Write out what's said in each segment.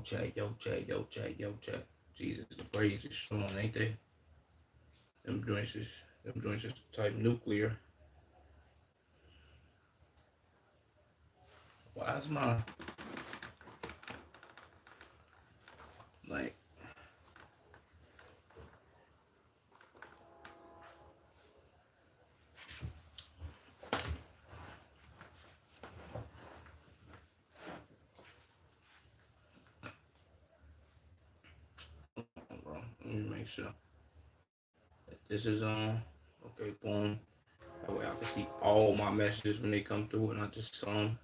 chat, yo, chat, yo, chat, yo, chat. Jesus, the braids is strong, ain't they? Them joints is type nuclear. Why is my like bro? Let me make sure that this is on. Okay, boom. That way I can see all my messages when they come through and I just saw them.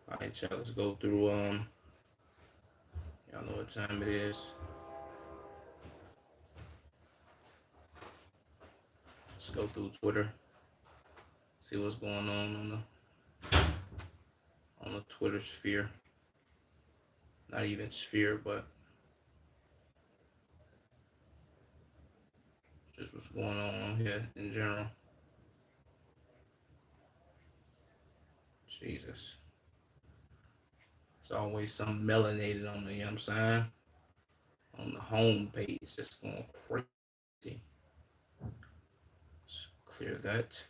Alright, chat, let's go through y'all know what time it is. Let's go through Twitter. See what's going on the Twitter sphere. Not even sphere, but just what's going on here in general. Jesus. It's always something melanated on the, you know what I'm saying? On the home page, just going crazy. Let's clear that.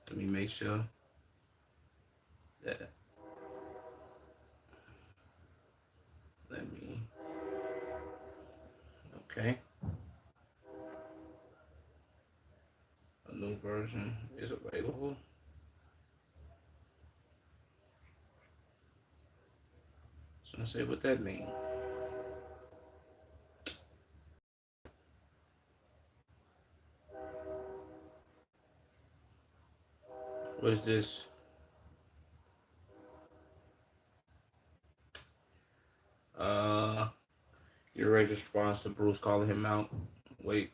Let me make sure that. Let me. Okay. A new version is available. So I say what that means. What is this? Your rage response to Bruce calling him out. Wait.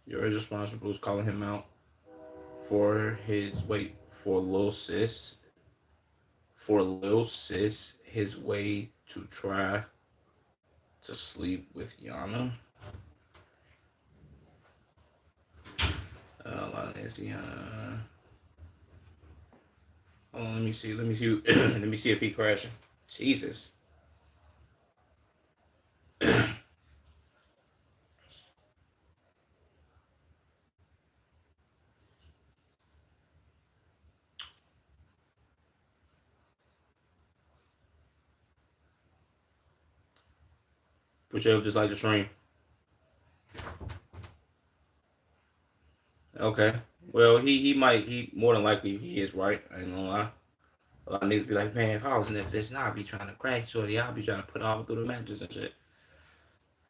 Your rage response to Bruce calling him out for Lil Sis. For Lil Sis, his way to try to sleep with Yana. Hold on, let me see. Let me see if he crashing. Jesus. Put your just like the stream. Okay. Well, he more than likely he is right. I ain't gonna lie. A lot of niggas be like, man, if I was in that position, I'd be trying to crack shorty. I'd be trying to put all through the mattress and shit.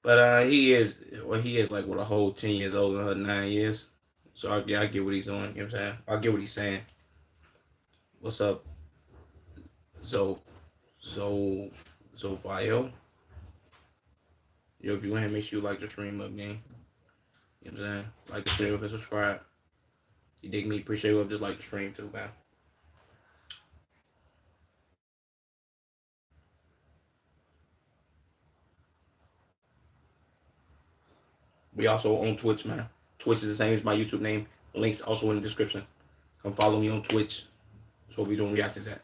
But he is like what a whole 10 years older than her, 9 years. So I get what he's doing. You know what I'm saying? I get what he's saying. What's up, Zo Zovio? Yo, if you want to make sure you like the stream up, gang. You know what I'm saying? Like the stream up and subscribe. You dig me? Appreciate you up. Just like the stream too, man. We also on Twitch, man. Twitch is the same as my YouTube name. Links also in the description. Come follow me on Twitch. That's what we doing reactions at.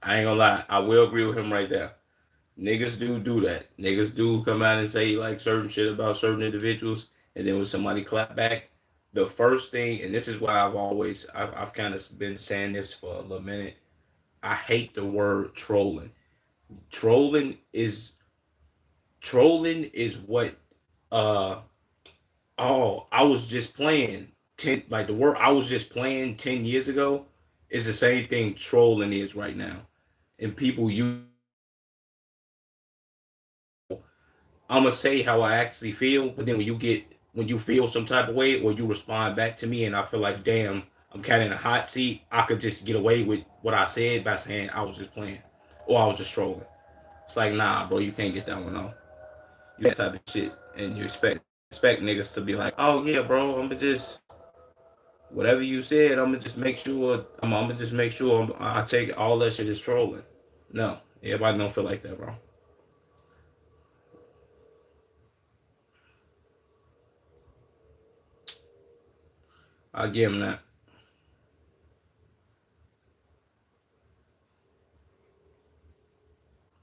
I ain't gonna lie. I will agree with him right there. Niggas do that. Niggas do come out and say like certain shit about certain individuals, and then when somebody clap back, the first thing, and this is why I've kind of been saying this for a little minute. I hate the word trolling. Trolling is what I was just playing 10, like the word I was just playing 10 years ago is the same thing trolling is right now. And people use I'm gonna say how I actually feel, but then when you get when you feel some type of way or you respond back to me and I feel like, damn, I'm kind of in a hot seat, I could just get away with what I said by saying I was just playing or I was just trolling. It's like, nah, bro, you can't get that one off. You that type of shit, and you expect niggas to be like, oh yeah, bro, I'm gonna just whatever you said, I'm gonna just make sure I'm gonna just make sure I take all that shit as trolling. No, everybody don't feel like that, bro. I give him that.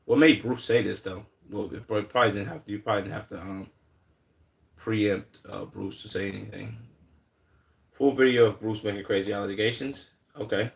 What made Bruce say this though? Well, it probably didn't have to. You probably didn't have to preempt Bruce to say anything. Full video of Bruce making crazy allegations. Okay.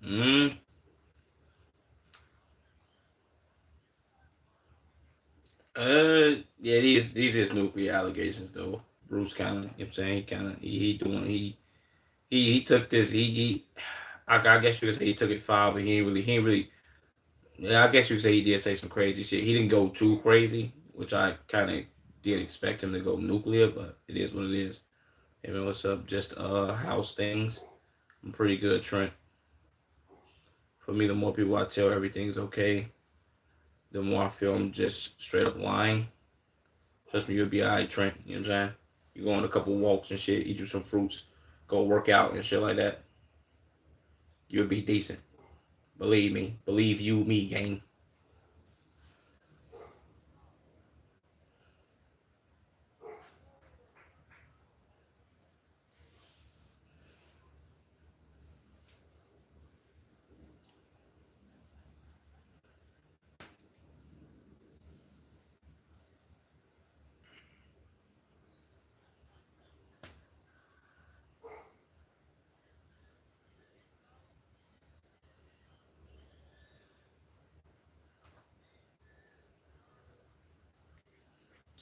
Mm. Yeah, these is nuclear allegations though. Bruce kind of, you know what I'm saying, he kind of he doing he took this I guess you could say he took it far, but he ain't really. Yeah, I guess you could say he did say some crazy shit. He didn't go too crazy, which I kind of didn't expect him to go nuclear, but it is what it is. Hey man, what's up? Just house things. I'm pretty good, Trent. For me, the more people I tell everything's okay, the more I feel I'm just straight up lying. Trust me, you'll be alright, Trent. You know what I'm saying? You go on a couple walks and shit, eat you some fruits, go work out and shit like that. You'll be decent. Believe me. Believe you, me, gang.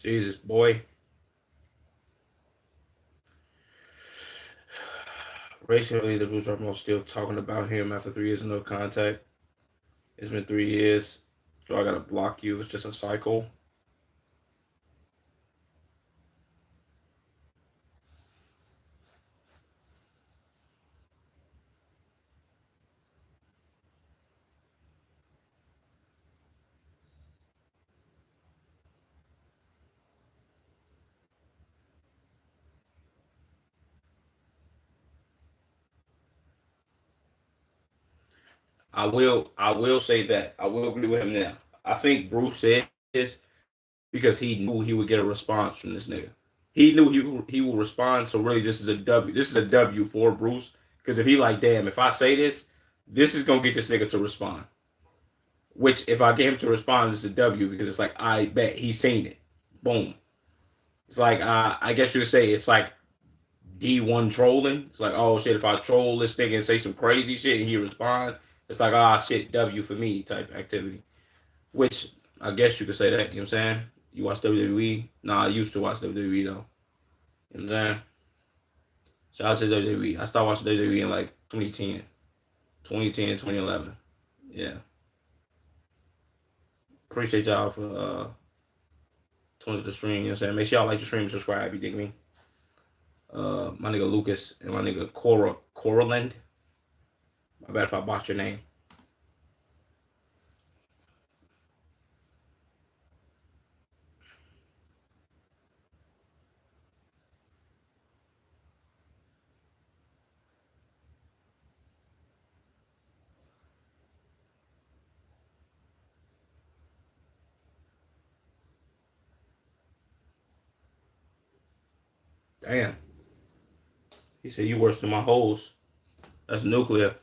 Jesus, boy. Recently, the Blues are still talking about him after 3 years of no contact. It's been 3 years. So I gotta block you. It's just a cycle. I will say that. I will agree with him now. I think Bruce said this because he knew he would get a response from this nigga. He knew he will respond. So really, this is a W. This is a W for Bruce. Because if he like, damn, if I say this, this is gonna get this nigga to respond. Which if I get him to respond, it's a W because it's like I bet he's seen it. Boom. It's like I guess you would say it's like D1 trolling. It's like, oh shit, if I troll this nigga and say some crazy shit and he respond, it's like, ah shit, W for me type activity. Which I guess you could say that, you know what I'm saying? You watch WWE? Nah, I used to watch WWE though. You know what I'm saying? Shout out to WWE. I started watching WWE in like 2010. 2010, 2011. Yeah. Appreciate y'all for tuning to the stream, you know what I'm saying? Make sure y'all like the stream and subscribe, you dig me? My nigga Lucas and my nigga Coraland. My bad if I botched your name. Damn. He said you worse than my hoes. That's nuclear.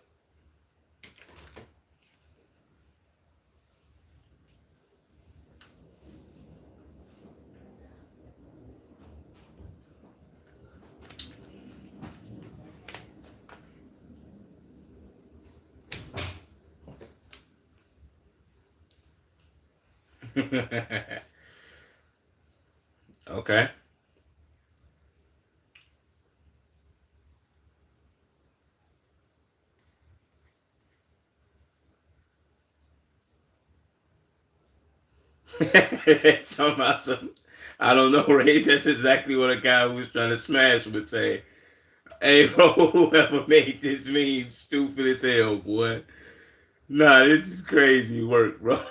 Okay. Talking about some, I don't know, Ray. That's exactly what a guy who was trying to smash would say. Hey, bro, whoever made this meme stupid as hell, boy. Nah, this is crazy work, bro.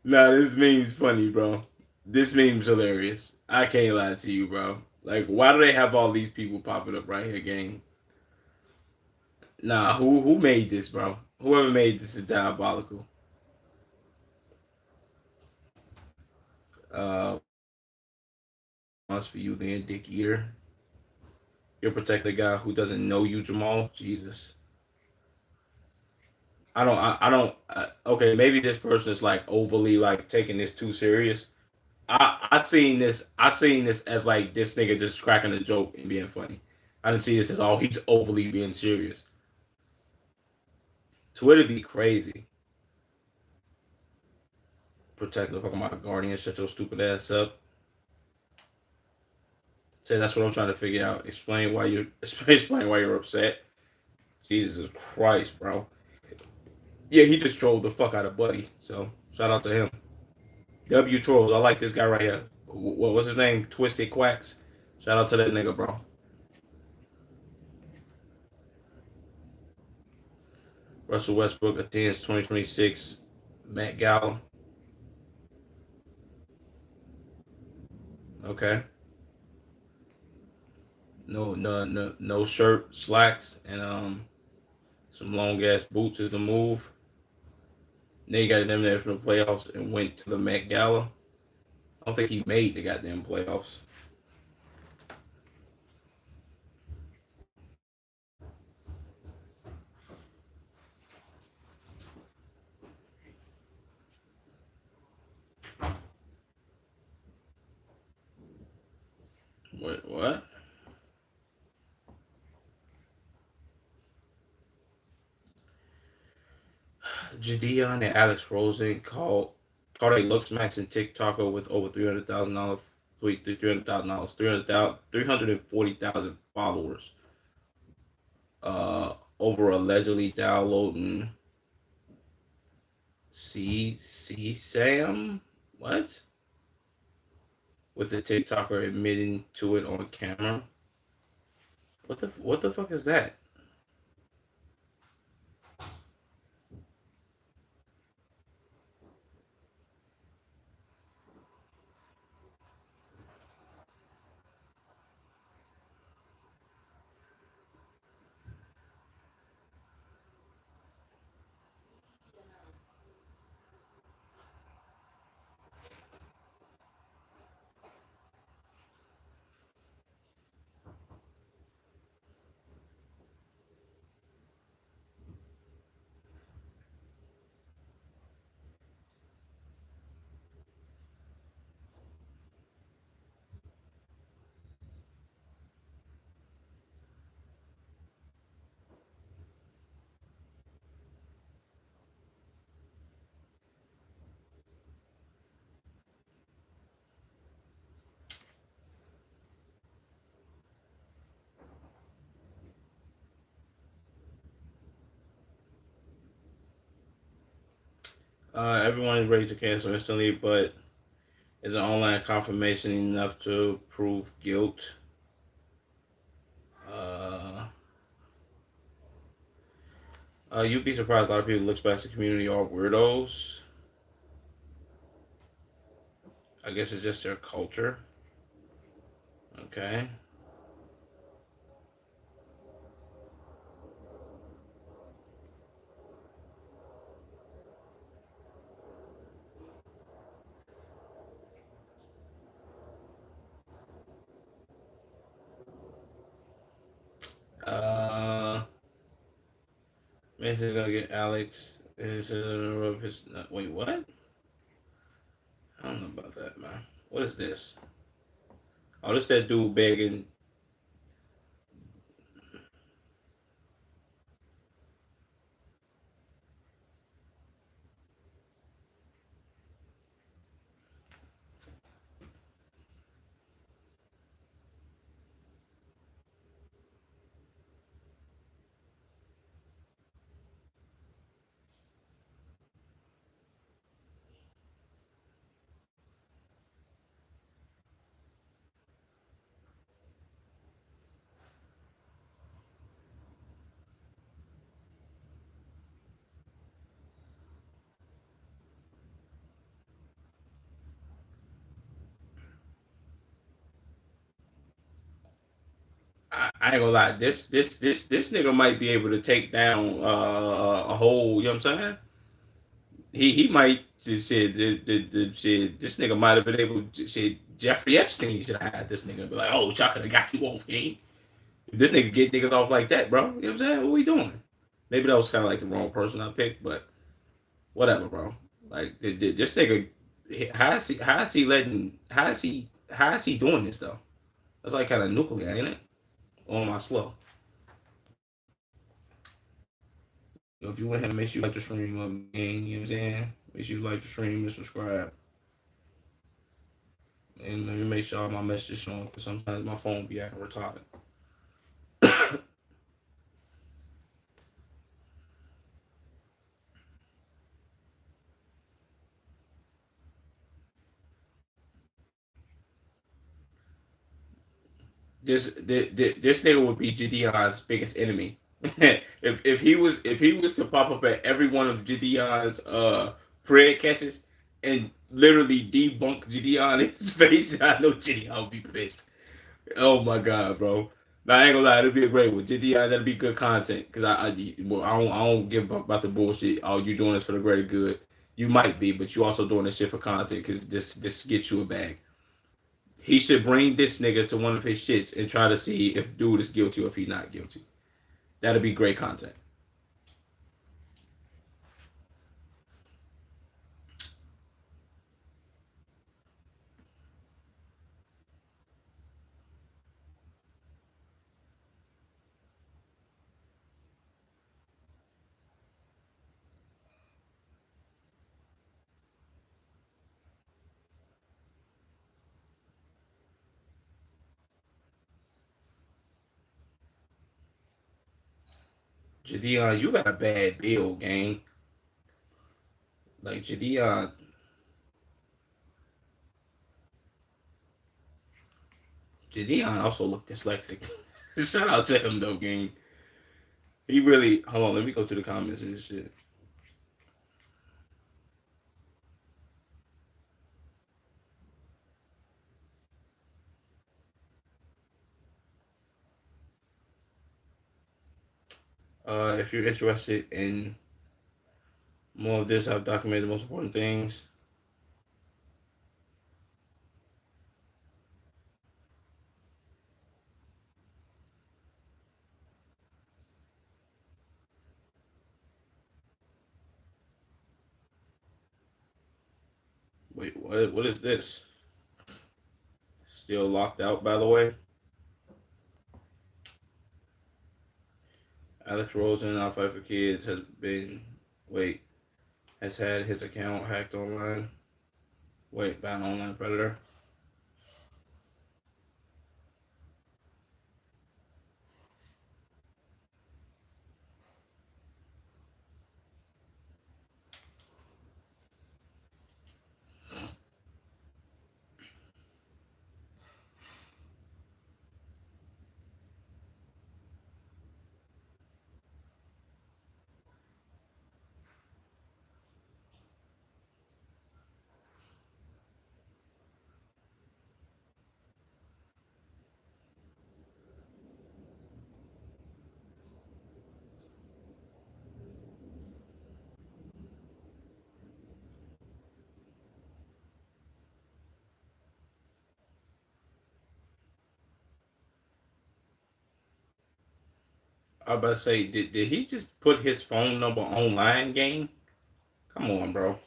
Nah, this meme's funny, bro. This meme's hilarious. I can't lie to you, bro. Like, why do they have all these people popping up right here, gang? Nah, who made this, bro? Whoever made this is diabolical. Wants for you then, Dick Eater. You'll protect the guy who doesn't know you, Jamal. Jesus. I don't. Okay, maybe this person is like overly like taking this too serious. I seen this. I seen this as like this nigga just cracking a joke and being funny. I didn't see this as oh he's overly being serious. Twitter be crazy. Protect the fuck my guardian. Shut your stupid ass up. Say that's what I'm trying to figure out. Explain why you explain why you're upset. Jesus Christ, bro. Yeah, he just trolled the fuck out of Buddy. So shout out to him. W trolls. I like this guy right here. What's his name? Twisted Quacks. Shout out to that nigga, bro. Russell Westbrook attends 2026 Met Gala. Okay. No shirt, slacks, and some long ass boots is the move. They got them there from the playoffs and went to the Met Gala. I don't think he made the goddamn playoffs. What? Jadion and Alex Rosen caught a looks maxing TikToker with over $300,000, $300,000, 340,000 followers. Over allegedly downloading C Sam. What? With the TikToker admitting to it on camera. What the fuck is that? Everyone is ready to cancel instantly, but is an online confirmation enough to prove guilt? Uh, you'd be surprised. A lot of people look past the community are weirdos. I guess it's just their culture. Okay. Uh, Mason's gonna get Alex. Wait, what? I don't know about that, man. What is this? Oh, this that dude begging. I ain't gonna lie. This nigga might be able to take down a whole. You know what I'm saying? He might just say the shit. This nigga might have been able to say Jeffrey Epstein should have had this nigga and be like, oh, Chuck could have got you off, game. If this nigga get niggas off like that, bro. You know what I'm saying? What we doing? Maybe that was kind of like the wrong person I picked, but whatever, bro. Like this nigga, how is he doing this though? That's like kind of nuclear, ain't it? On my slow. If you want him, make sure you like the stream up, gang. You know what I'm saying? Make sure you like the stream and subscribe. And let me make sure all my messages show because sometimes my phone be acting retarded. This nigga would be Gideon's biggest enemy. if he was to pop up at every one of Gideon's prayer catches and literally debunk Gideon in his face, I know Gideon would be pissed. Oh my god, bro. Now, I ain't gonna lie, it'll be a great one. GDI, that'll be good content. Cause I don't give up about the bullshit. Oh, you doing this for the greater good. You might be, but you also doing this shit for content because this gets you a bag. He should bring this nigga to one of his shits and try to see if dude is guilty or if he's not guilty. That'll be great content. Jadion, you got a bad bill, gang. Like Jadion also looked dyslexic. Shout out to him though, gang. He really hold on, let me go to the comments and shit. If you're interested in more of this, I've documented the most important things. Wait, what is this? Still locked out, by the way. Alex Rosen, I'll Fight for Kids, has had his account hacked online. Wait, by an online predator. I was about to say, did he just put his phone number online, game? Come on, bro.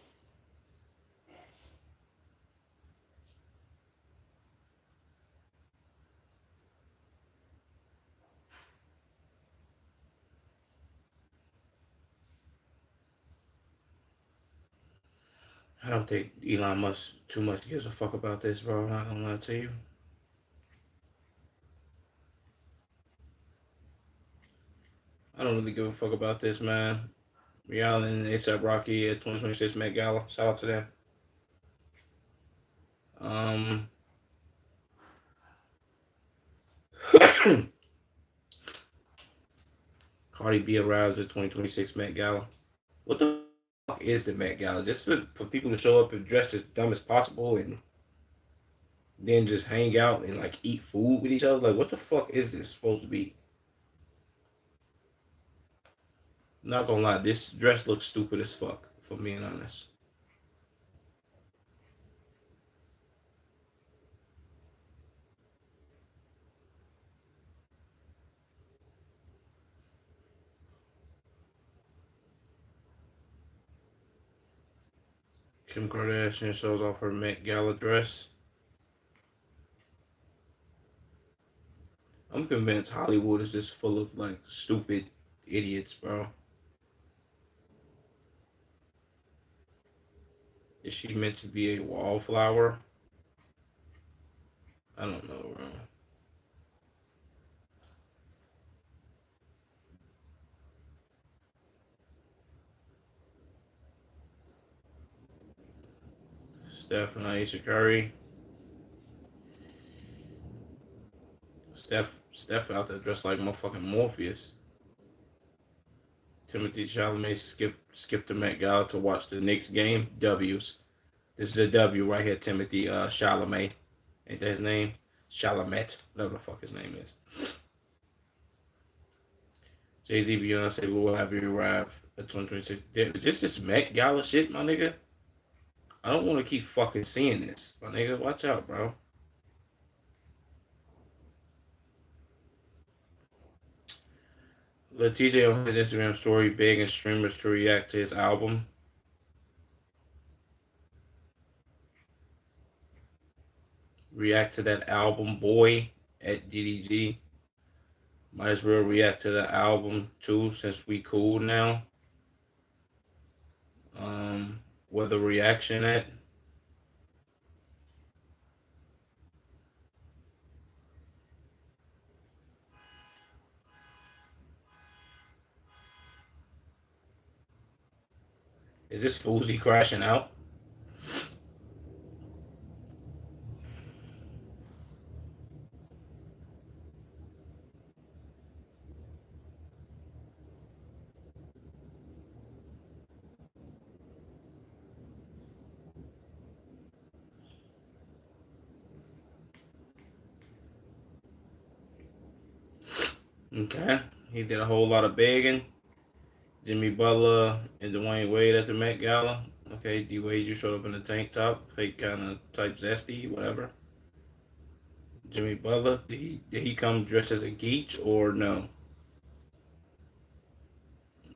I don't think Elon Musk too much gives a fuck about this, bro. I'm not gonna lie to you. I don't really give a fuck about this, man. Rihanna and ASAP Rocky at 2026 Met Gala. Shout out to them. Cardi B arrives at 2026 Met Gala. What the fuck is the Met Gala? Just for people to show up and dress as dumb as possible and then just hang out and like eat food with each other. Like, what the fuck is this supposed to be? Not gonna lie, this dress looks stupid as fuck, for being honest. Kim Kardashian shows off her Met Gala dress. I'm convinced Hollywood is just full of like stupid idiots, bro. Is she meant to be a wallflower? I don't know, bro. Steph and Aisha Curry. Steph out there dressed like motherfucking Morpheus. Timothy Chalamet skipped the Met Gala to watch the Knicks game. W's. This is a W right here, Timothy Chalamet. Ain't that his name? Chalamet. Whatever the fuck his name is. Jay-Z, Beyonce, Lil have you arrived at 2026. This Met Gala shit, my nigga. I don't want to keep fucking seeing this, my nigga. Watch out, bro. Lil TJ on his Instagram story begging streamers to react to his album. React to that album, boy, at DDG. Might as well react to the album too, since we cool now. Where the reaction at? Is this Fousey crashing out? Okay, he did a whole lot of begging. Jimmy Butler and Dwayne Wade at the Met Gala. Okay, D Wade, you showed up in a tank top, fake kind of type zesty, whatever. Jimmy Butler, did he come dressed as a geech or no?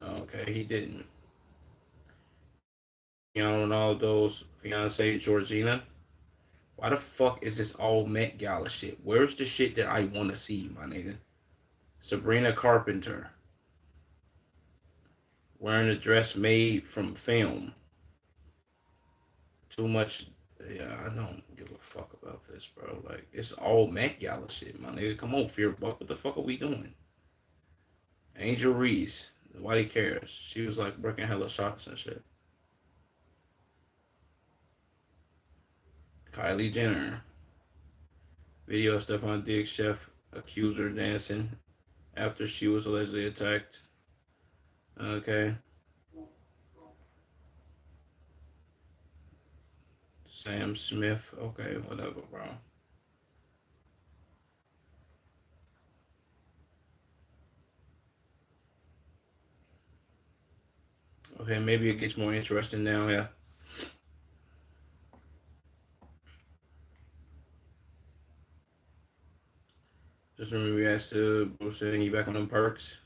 Okay, he didn't. Cristiano Ronaldo's fiance Georgina. Why the fuck is this all Met Gala shit? Where's the shit that I want to see, my nigga? Sabrina Carpenter wearing a dress made from film. Too much. Yeah, I don't give a fuck about this, bro. Like, it's all Met Gala shit, my nigga. Come on, Fear Buck. What the fuck are we doing? Angel Reese. Nobody cares. She was like breaking hella shots and shit. Kylie Jenner. Video of Stephon Diggs chef accused her dancing after she was allegedly attacked. Okay. Sam Smith. Okay, whatever, bro. Okay, maybe it gets more interesting now, yeah. Just remember we asked Bruce and he back on them perks.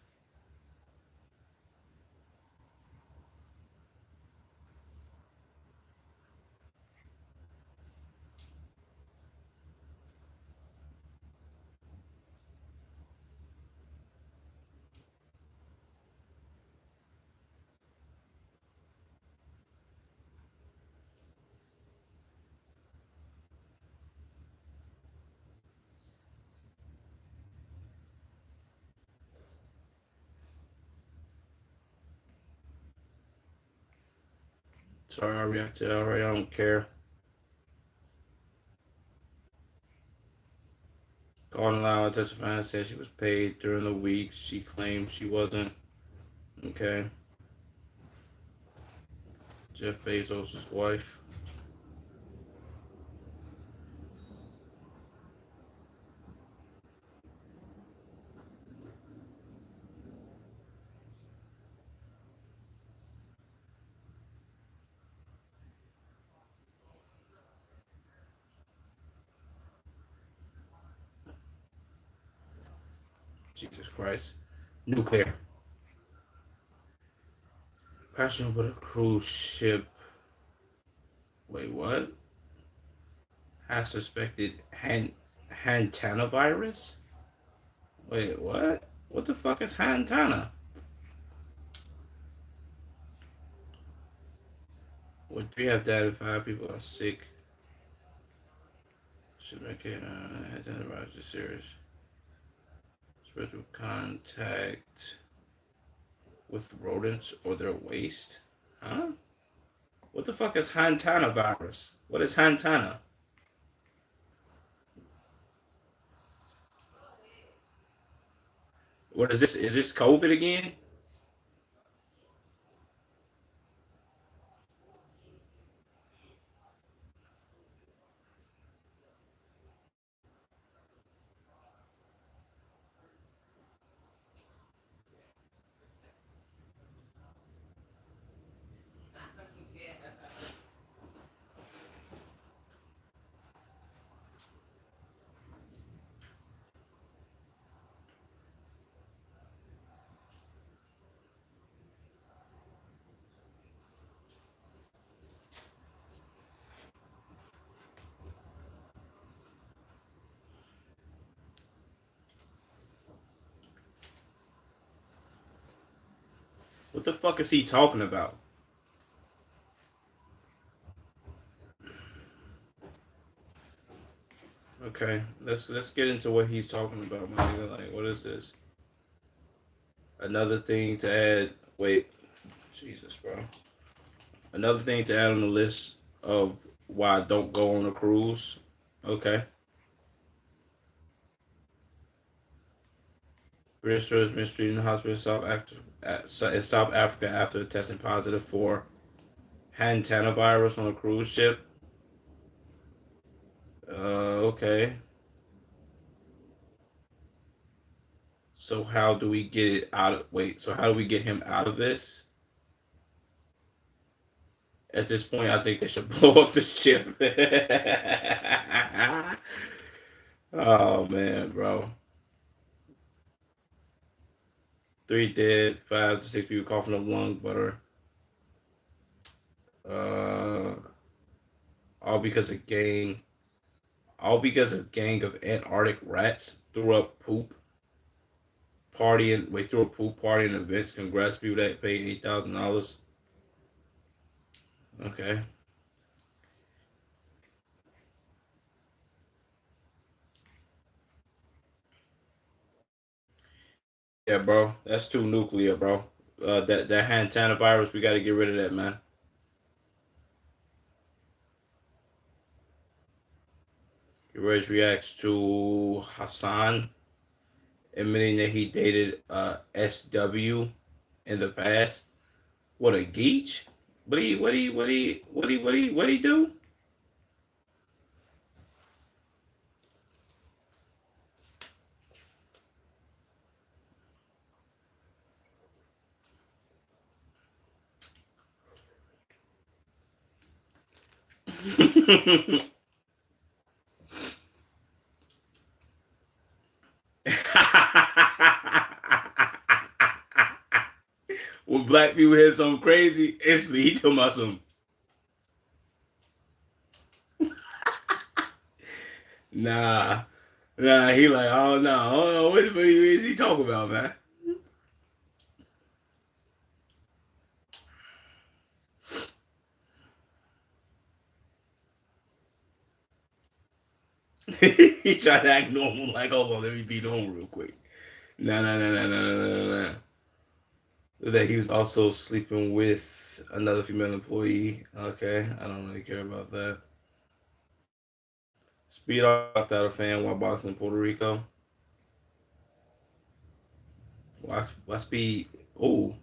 Sorry, I reacted already. I don't care. Gordon Lau testifying said she was paid during the week. She claimed she wasn't. Okay. Jeff Bezos' wife. Jesus Christ. Nuclear. Crashing with a cruise ship. Wait, what? Has suspected Hantana virus? Wait, what? What the fuck is Hantana? Would we have data 5 people are sick? Should make it Hantana virus is serious. Spread through contact with rodents or their waste? Huh? What the fuck is Hantana virus? What is Hantana? What is this? Is this COVID again? What the fuck is he talking about? Okay, let's get into what he's talking about, my nigga. Like, what is this? Another thing to add. Wait, Jesus, bro. Another thing to add on the list of why I don't go on a cruise. Okay. British tourists been treated in the hospital in South Africa after testing positive for Hantana virus on a cruise ship. Okay. So how do we get it out of wait, so how do we get him out of this? At this point, I think they should blow up the ship. Oh man, bro. 3 dead, 5 to 6 people coughing up lung butter. Uh, all because a gang, all because a gang of Antarctic rats threw up poop party and we threw a poop party and events. Congrats, people that paid $8,000. Okay. Yeah, bro. That's too nuclear, bro. That Hantana virus, we got to get rid of that, man. Reg reacts to Hassan admitting that he dated SW in the past. What a geech! What he do? When black people hear something crazy, instantly he talking about some. Nah, nah. He like, oh no, oh, what is he talking about, man? He tried to act normal, like, hold on, let me be normal real quick. Nah, nah, nah, nah, nah, nah, nah, nah. That he was also sleeping with another female employee. Okay, I don't really care about that. Speed off out a fan while boxing in Puerto Rico. Why Speed? Oh,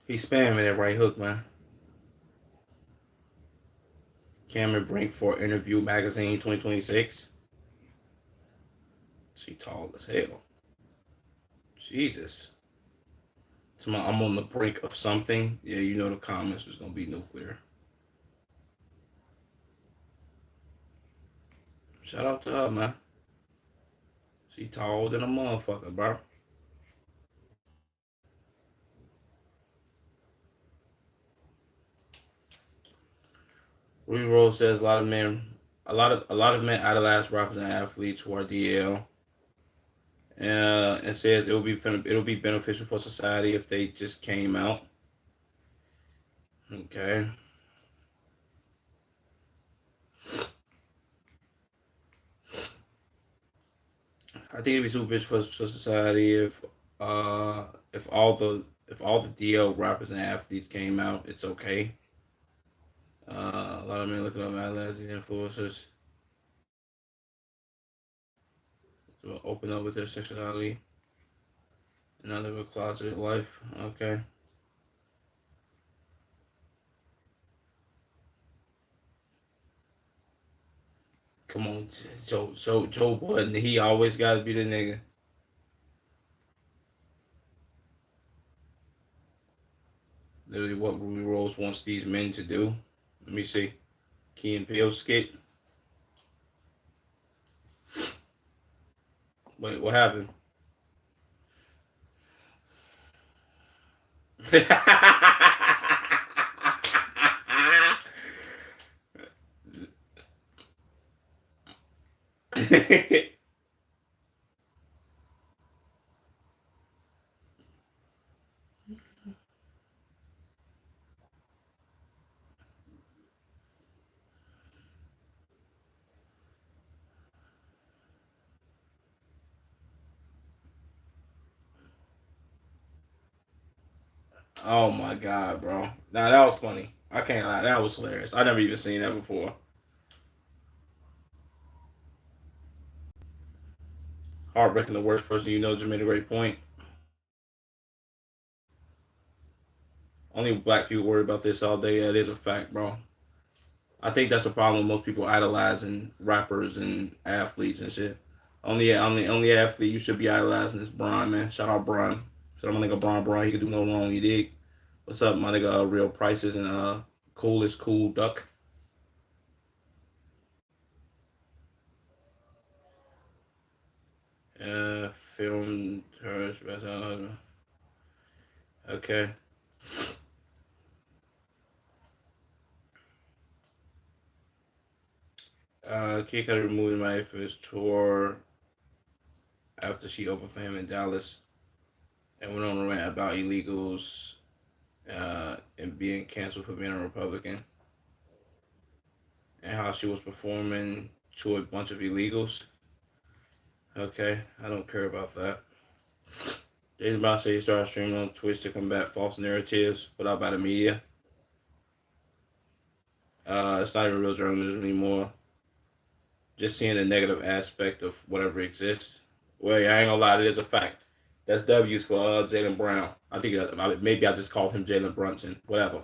he's spamming that right hook, man. Cameron Brink for Interview Magazine 2026. She tall as hell. Jesus. I'm on the brink of something. Yeah, you know the comments was gonna be nuclear. Shout out to her, man. She taller than a motherfucker, bro. Ruby Rose says a lot of men idolize rappers and athletes who are DL. It says it'll be beneficial for society if they just came out. Okay. I think it'd be super beneficial for society if all the DL rappers and athletes came out. It's okay. A lot of men looking up idolizing influencers to open up with their sexuality and not live a closeted life. Okay. Come on, Joe Budden. He always got to be the nigga. Literally, what Ruby Rose wants these men to do. Let me see. Key and Peele skit. Wait, what happened? Oh my god, bro. Nah, that was funny. I can't lie. That was hilarious. I never even seen that before. Heartbreaking, the worst person you know just made a great point. Only black people worry about this all day. That is a fact, bro. I think that's the problem with most people idolizing rappers and athletes and shit. Only athlete you should be idolizing is Brian, man. Shout out Brian. Shout out my nigga Brian. He could do no wrong. You dig? What's up, my nigga? Real prices and cool is cool duck. Film turns best husband. Okay. Kid Cudi removed him out for his tour after she opened for him in Dallas and went on a rant about illegals and being canceled for being a Republican and how she was performing to a bunch of illegals. Okay, I don't care about that. James Brown said he started streaming on Twitch to combat false narratives put out by the media. It's not even real journalism anymore. Just seeing the negative aspect of whatever exists. Well, yeah, I ain't gonna lie, it is a fact. That's W's for Jaylen Brown. I think maybe I just called him Jalen Brunson, whatever.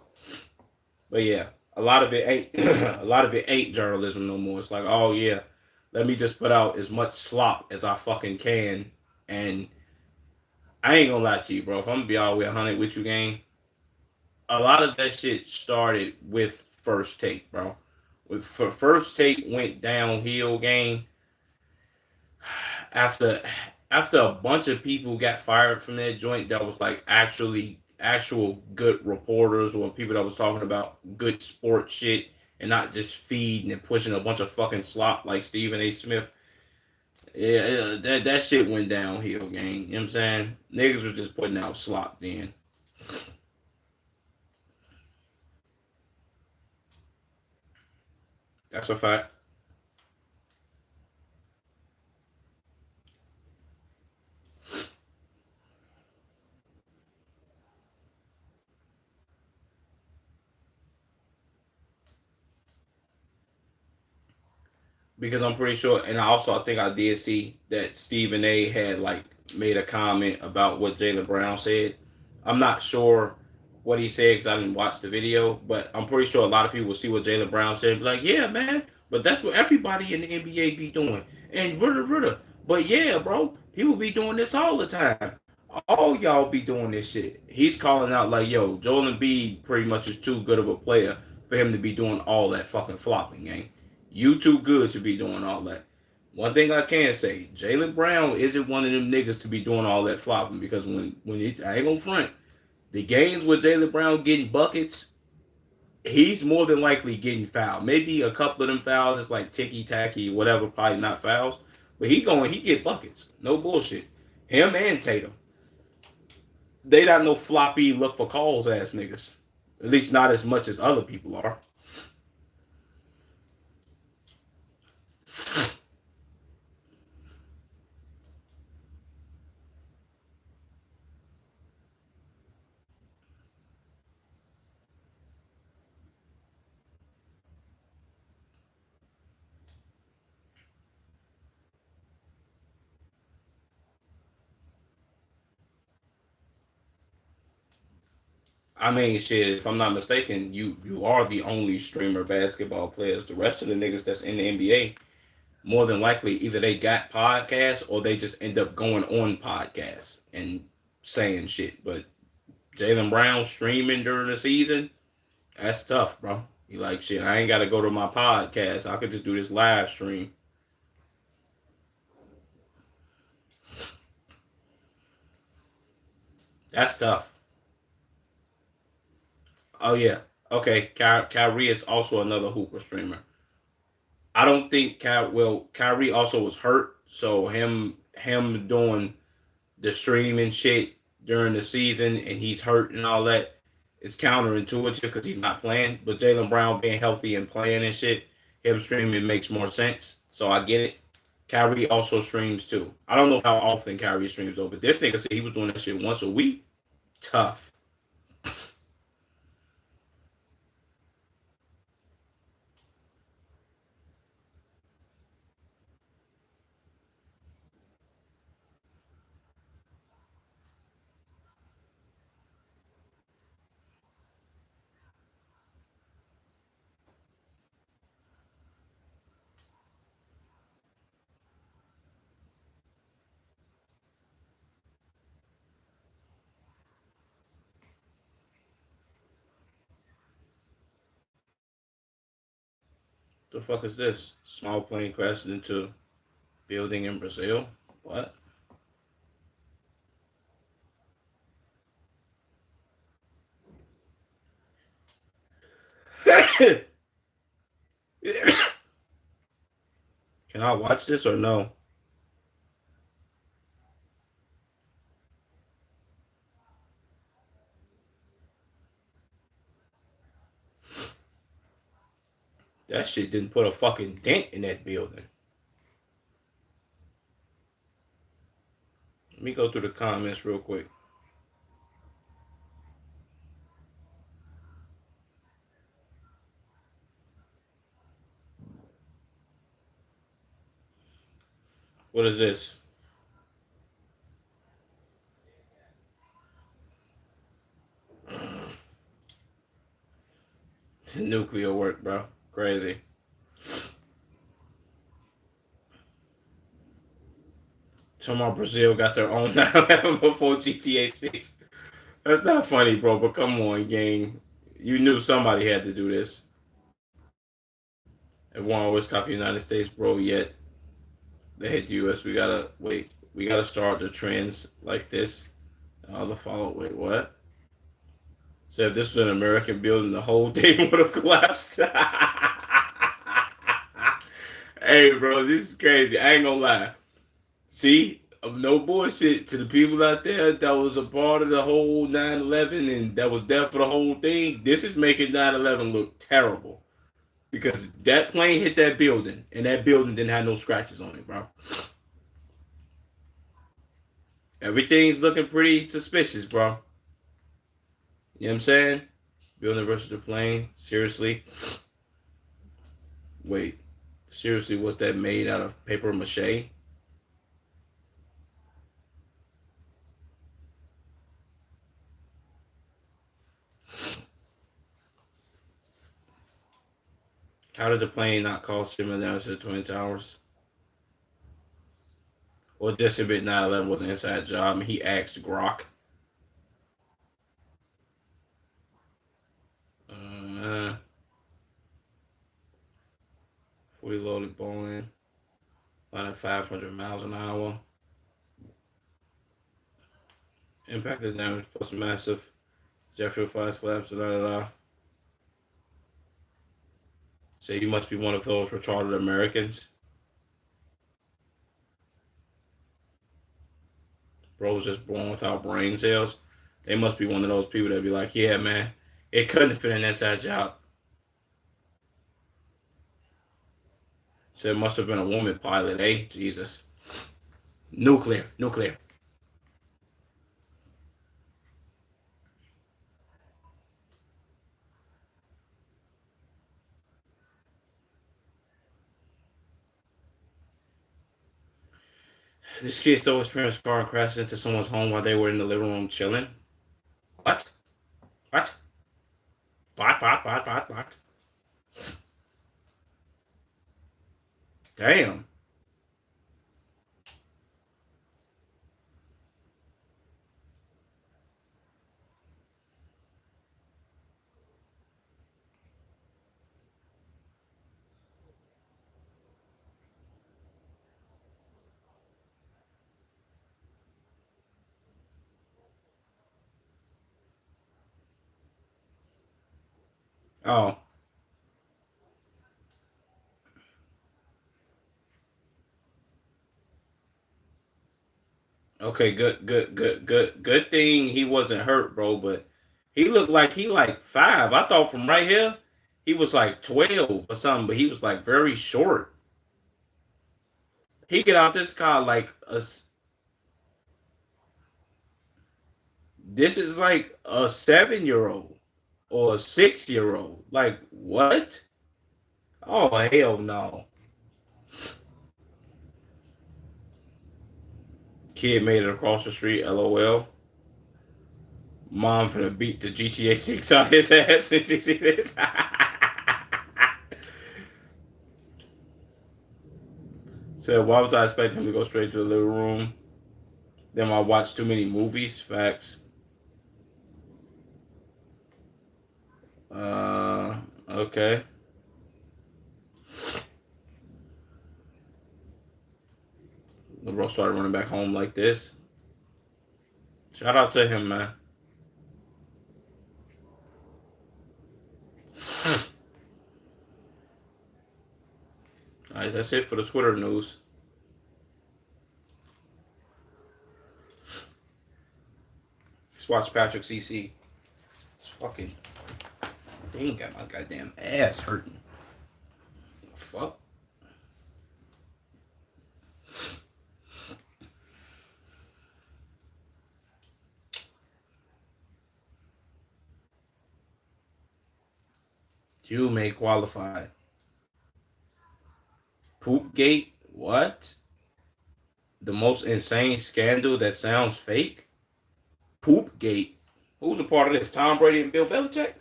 But yeah, a lot of it ain't a lot of it ain't journalism no more. It's like, oh yeah, let me just put out as much slop as I fucking can, and I ain't gonna lie to you, bro. If I'm gonna be all the way 100 with you, gang, a lot of that shit started with First Take, bro. With for First Take went downhill, gang. After after a bunch of people got fired from that joint, that was like actual good reporters or people that was talking about good sports shit and not just feeding and pushing a bunch of fucking slop like Stephen A. Smith. Yeah, that shit went downhill, gang. You know what I'm saying? Niggas was just putting out slop then. That's a fact. Because I'm pretty sure, and I think I did see that Stephen A. had like made a comment about what Jaylen Brown said. I'm not sure what he said because I didn't watch the video, but I'm pretty sure a lot of people will see what Jaylen Brown said and be like, yeah, man, but that's what everybody in the NBA be doing. And ruda. But yeah, bro, people be doing this all the time. All y'all be doing this shit. He's calling out like, yo, Joel Embiid pretty much is too good of a player for him to be doing all that fucking flopping, gang. You too good to be doing all that. One thing I can say, Jaylen Brown isn't one of them niggas to be doing all that flopping because I ain't gonna front, the games with Jaylen Brown getting buckets, he's more than likely getting fouled. Maybe a couple of them fouls is like ticky tacky, whatever, probably not fouls. But he get buckets. No bullshit. Him and Tatum. They not no floppy look for calls ass niggas. At least not as much as other people are. I mean, shit. If I'm not mistaken, you are the only streamer basketball players. The rest of the niggas that's in the NBA, more than likely, either they got podcasts or they just end up going on podcasts and saying shit. But Jaylen Brown streaming during the season, that's tough, bro. You like shit. I ain't got to go to my podcast. I could just do this live stream. That's tough. Oh yeah. Okay. Kyrie is also another hooper streamer. I don't think Kyrie also was hurt, so him doing the streaming shit during the season and he's hurt and all that, it's counterintuitive because he's not playing. But Jaylen Brown being healthy and playing and shit, him streaming makes more sense. So I get it. Kyrie also streams too. I don't know how often Kyrie streams though, but this nigga said he was doing that shit once a week. Tough. The fuck is this? Small plane crashed into building in Brazil. What? Can I watch this or no? That shit didn't put a fucking dent in that building. Let me go through the comments real quick. What is this? Nuclear work, bro. Crazy. Tomorrow Brazil got their own 911 before GTA 6. That's not funny, bro, but come on, gang. You knew somebody had to do this. Everyone always copy United States, bro, yet they hate the US. We gotta wait. We gotta start the trends like this. The follow. Wait, what? So if this was an American building, the whole thing would have collapsed. Hey, bro, this is crazy. I ain't gonna lie. See, no bullshit to the people out there that was a part of the whole 9/11 and that was there for the whole thing. This is making 9/11 look terrible because that plane hit that building and that building didn't have no scratches on it, bro. Everything's looking pretty suspicious, bro. You know what I'm saying? Building versus the plane. Seriously. Wait. Seriously, was that made out of paper mache? How did the plane not cause similar damage to the Twin Towers? Well, just a bit 9/11 was an inside job, and he asked Grok. Fully loaded Boeing. Like 500 miles an hour. Impacted damage plus massive jet fuel fire slabs. Da da da. So you must be one of those retarded Americans. Bro was just born without brain cells. They must be one of those people that be like, yeah, man, it couldn't fit an inside job. So it must have been a woman pilot, eh? Jesus. Nuclear, nuclear. This kid stole his parents' car and crashed into someone's home while they were in the living room chilling. What? What? What? Damn. Oh. Okay, good thing he wasn't hurt, bro, but he looked like he like 5. I thought from right here he was like 12 or something, but he was like very short. He get out this car like this is like a 7-year-old or a 6-year-old. Like what? Oh hell no. Kid made it across the street, LOL. Mom finna beat the GTA 6 on his ass when she see this. Said, why would I expect him to go straight to the living room? Then I watch too many movies. Facts. Okay. The bro started running back home like this. Shout out to him, man. All right, that's it for the Twitter news. Let's watch Patrick CC. It's fucking. Dang, got my goddamn ass hurting. Fuck. You may qualify. Poopgate? What? The most insane scandal that sounds fake? Poopgate. Who's a part of this? Tom Brady and Bill Belichick?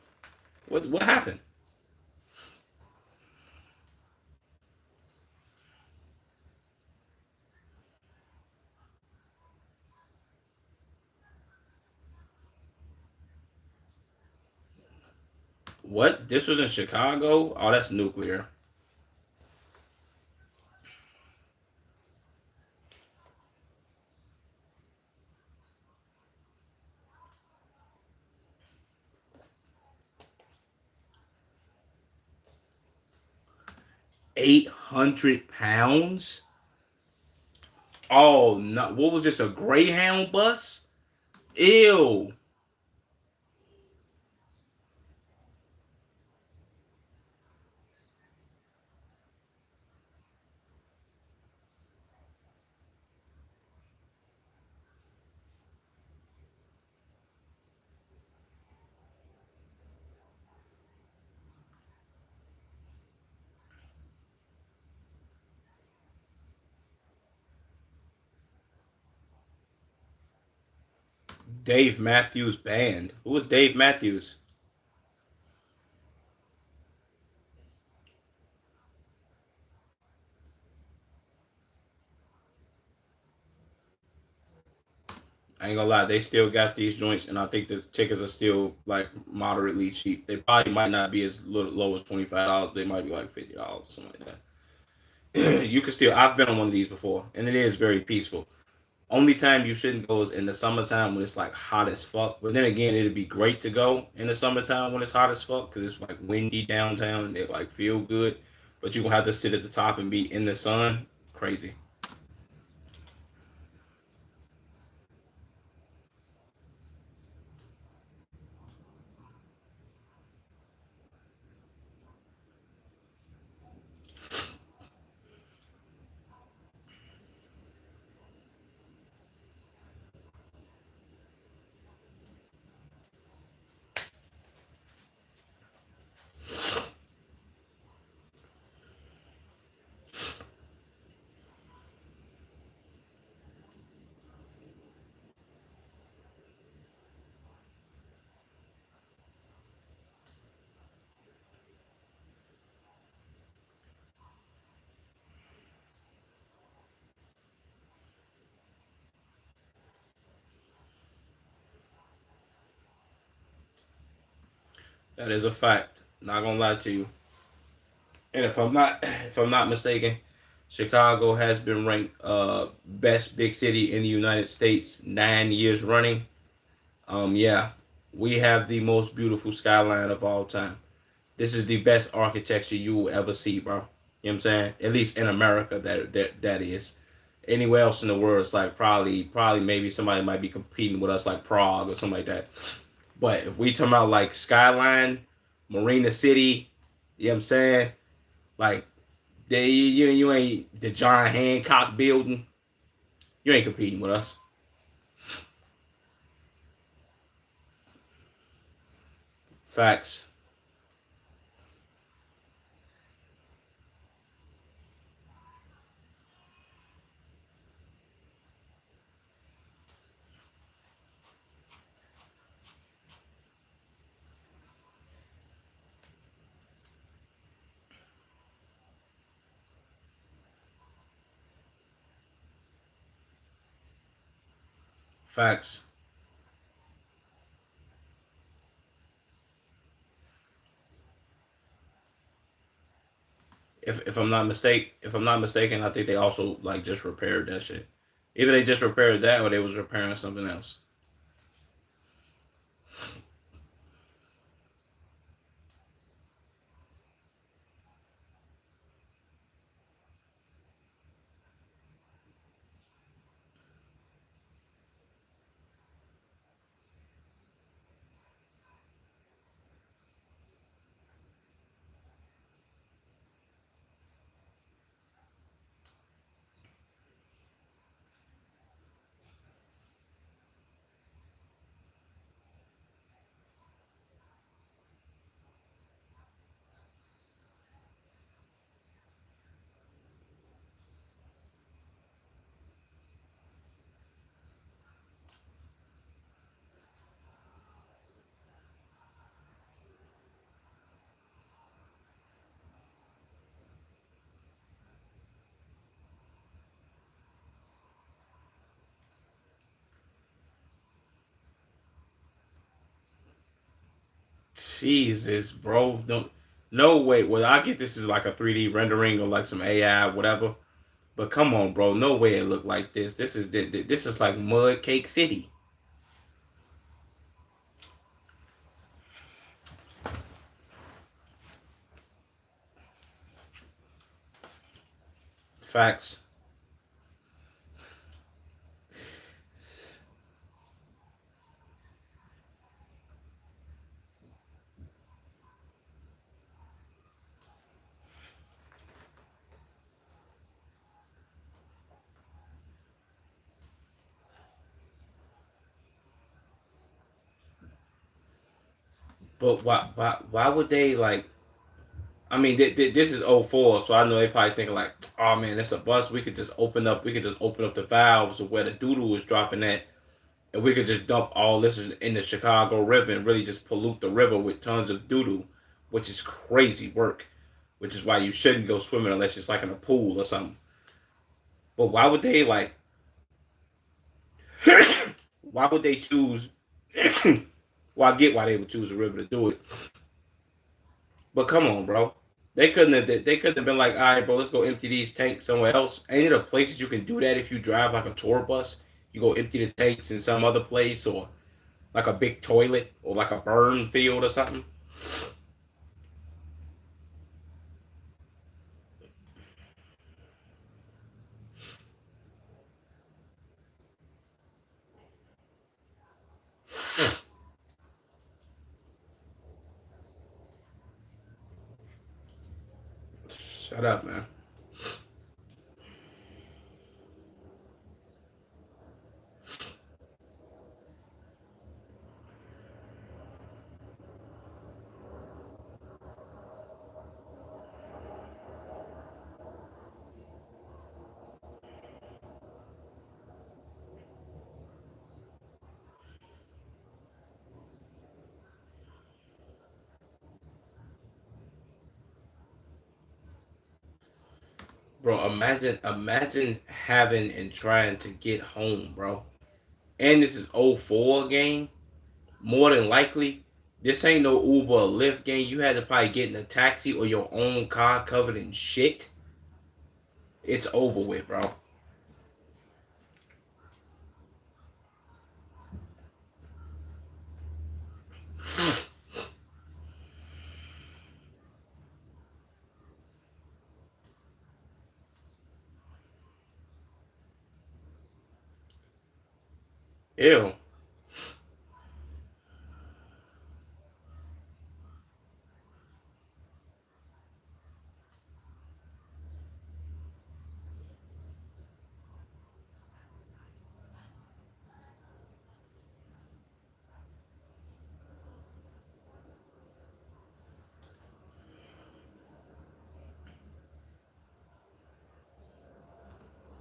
What happened? What? This was in Chicago? Oh, that's nuclear. £800? Oh no! What was this? A Greyhound bus? Ew! Dave Matthews Band. Who was Dave Matthews? I ain't gonna lie, they still got these joints, and I think the tickets are still like moderately cheap. They probably might not be as low as $25. They might be like $50 or something like that. you can still. I've been on one of these before, and it is very peaceful. Only time you shouldn't go is in the summertime when it's like hot as fuck. But then again, it'd be great to go in the summertime when it's hot as fuck because it's like windy downtown and it like feel good. But you gonna have to sit at the top and be in the sun. Crazy. That is a fact. Not gonna lie to you. And if I'm not mistaken, Chicago has been ranked best big city in the United States 9 years running. Yeah, we have the most beautiful skyline of all time. This is the best architecture you will ever see, bro. You know what I'm saying? At least in America, that is. Anywhere else in the world, it's like probably maybe somebody might be competing with us, like Prague or something like that. But if we talking about like skyline, Marina City, you know what I'm saying? Like you ain't the John Hancock building. You ain't competing with us. Facts. Facts. If I'm not mistaken, I think they also like just repaired that shit. Either they just repaired that or they was repairing something else. Jesus, bro. Don't no way. Well, I get this is like a 3D rendering or like some AI, whatever. But come on, bro. No way it looked like this. This is like Mud Cake City. Facts. But why would they like? I mean, this is '04, so I know they probably thinking like, oh man, that's a bus. We could just open up the valves of where the doodle is dropping at, and we could just dump all this in the Chicago River and really just pollute the river with tons of doodle, which is crazy work. Which is why you shouldn't go swimming unless it's like in a pool or something. But why would they like? Why would they choose? Well, I get why they would choose a river to do it, but come on, bro. They couldn't have been like, all right, bro, let's go empty these tanks somewhere else. Any of the places you can do that if you drive like a tour bus, you go empty the tanks in some other place or like a big toilet or like a burn field or something. Shut up, man. Bro, imagine having and trying to get home, bro. And this is '04 game. More than likely, this ain't no Uber or Lyft game. You had to probably get in a taxi or your own car covered in shit. It's over with, bro. Ew.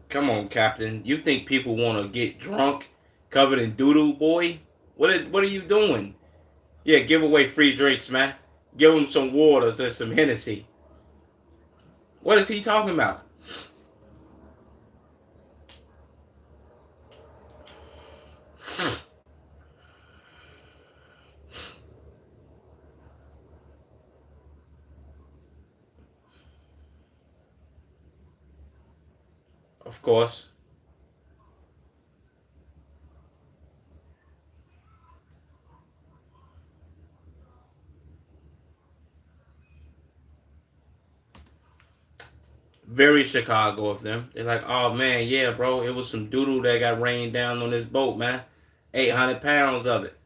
Come on, Captain. You think people want to get drunk, covered in doodoo, boy? What are you doing? Yeah, give away free drinks, man. Give them some waters and some Hennessy. What is he talking about? Of course. Very Chicago of them. They're like, oh man, yeah, bro, it was some doodoo that got rained down on this boat, man. 800 pounds of it.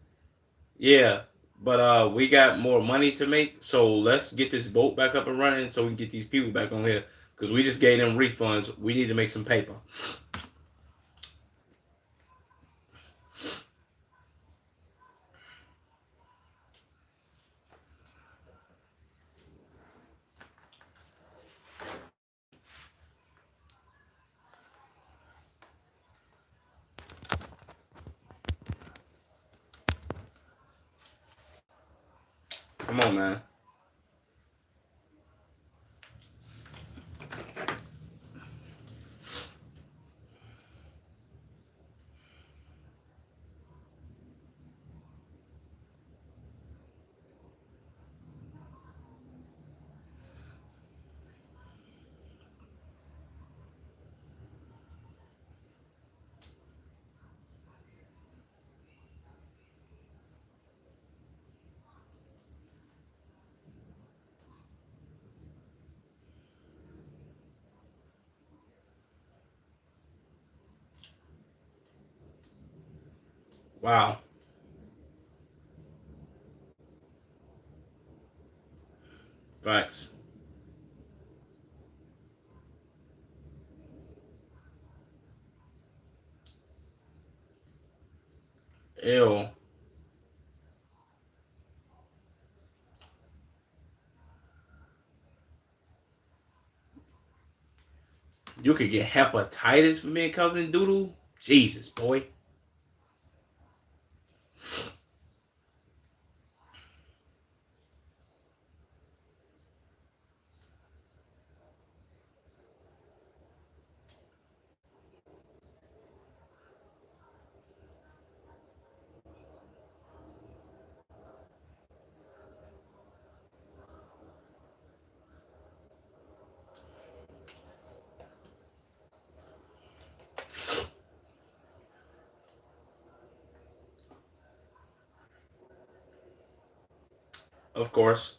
Yeah. But we got more money to make, so let's get this boat back up and running so we can get these people back on here. Because we just gave them refunds. We need to make some paper. Come on, man. Wow. Facts. Ew. You could get hepatitis from being covered in doodoo? Jesus, boy. Of course.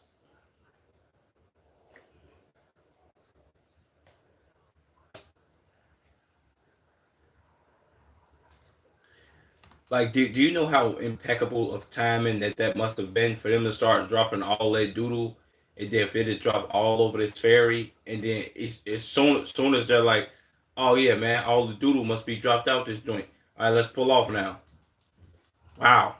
Like, do you know how impeccable of timing that must have been for them to start dropping all that doodle, and then for it to drop all over this ferry, and then it's soon as they're like, oh yeah, man, all the doodle must be dropped out this joint. All right, let's pull off now. Wow.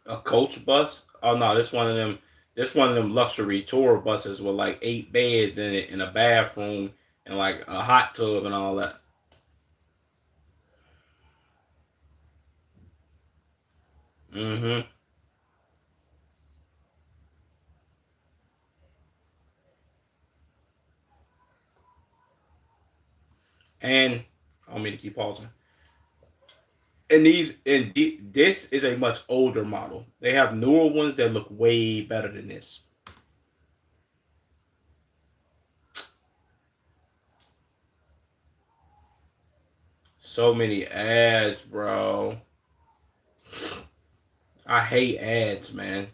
A coach bus? Oh no, this one of them. This one of them luxury tour buses with like 8 beds in it, and a bathroom, and like a hot tub and all that. Mm-hmm. And I don't mean to keep pausing. This is a much older model. They have newer ones that look way better than this. So many ads, bro. I hate ads, man.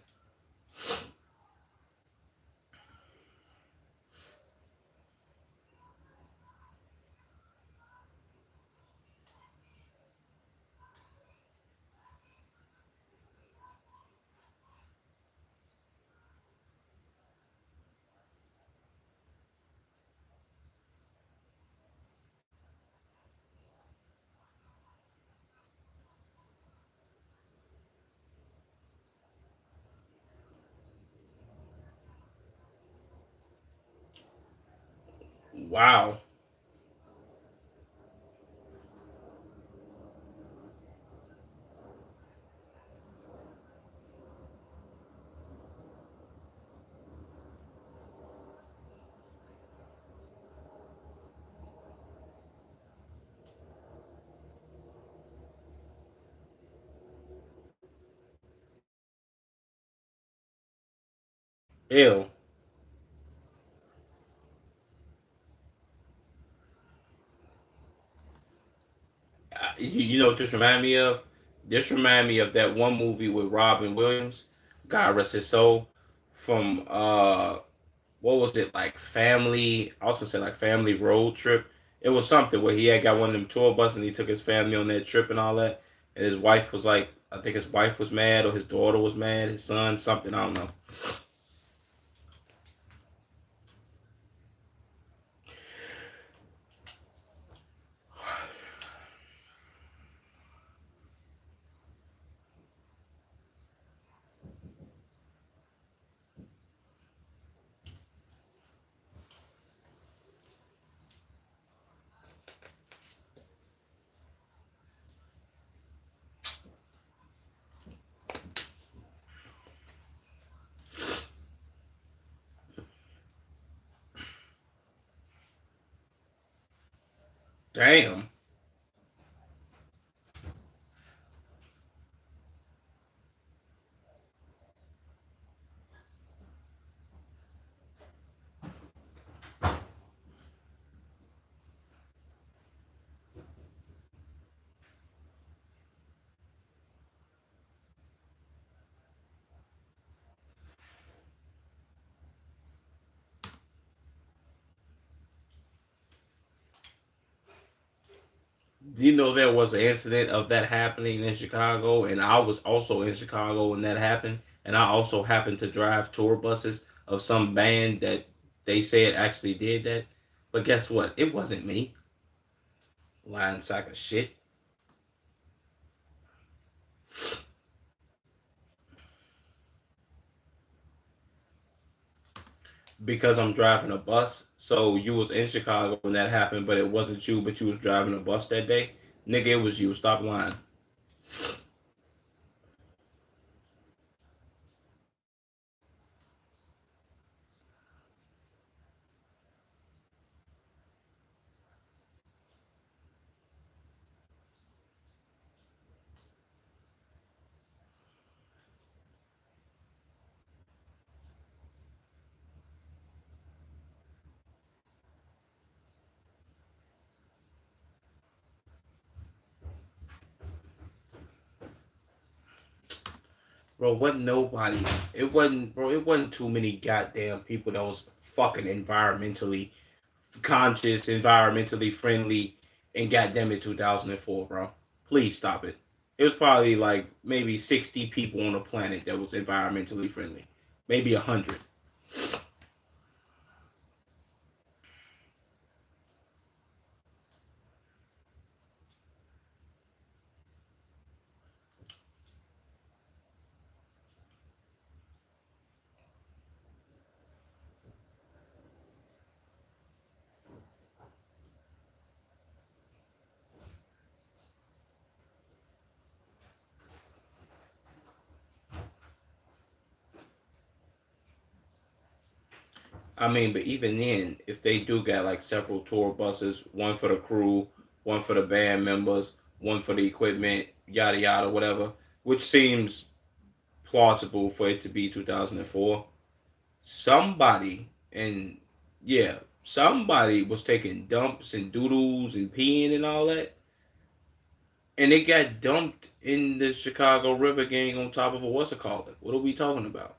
Wow. Ew. You know what this remind me of? This remind me of that one movie with Robin Williams, God rest his soul, from what was it, like family? I was gonna say like family road trip. It was something where he had got one of them tour buses and he took his family on that trip and all that. And his wife was like, I think his wife was mad or his daughter was mad, his son, something, I don't know. Damn. Do you know there was an incident of that happening in Chicago, and I was also in Chicago when that happened, and I also happened to drive tour buses of some band that they said actually did that. But guess what? It wasn't me. Lying sack of shit. Because I'm driving a bus. So you was in Chicago when that happened, but it wasn't you, but you was driving a bus that day. Nigga, it was you. Stop lying. Bro, wasn't nobody. It wasn't, bro. It wasn't too many goddamn people that was fucking environmentally conscious, environmentally friendly, and goddamn it, 2004, bro. Please stop it. It was probably like maybe 60 people on the planet that was environmentally friendly, maybe 100. I mean, but even then, if they do got like several tour buses, one for the crew, one for the band members, one for the equipment, yada yada, whatever, which seems plausible for it to be 2004. Somebody, and yeah, somebody was taking dumps and doodles and peeing and all that, and it got dumped in the Chicago River gang on top of a what's it called? What are we talking about?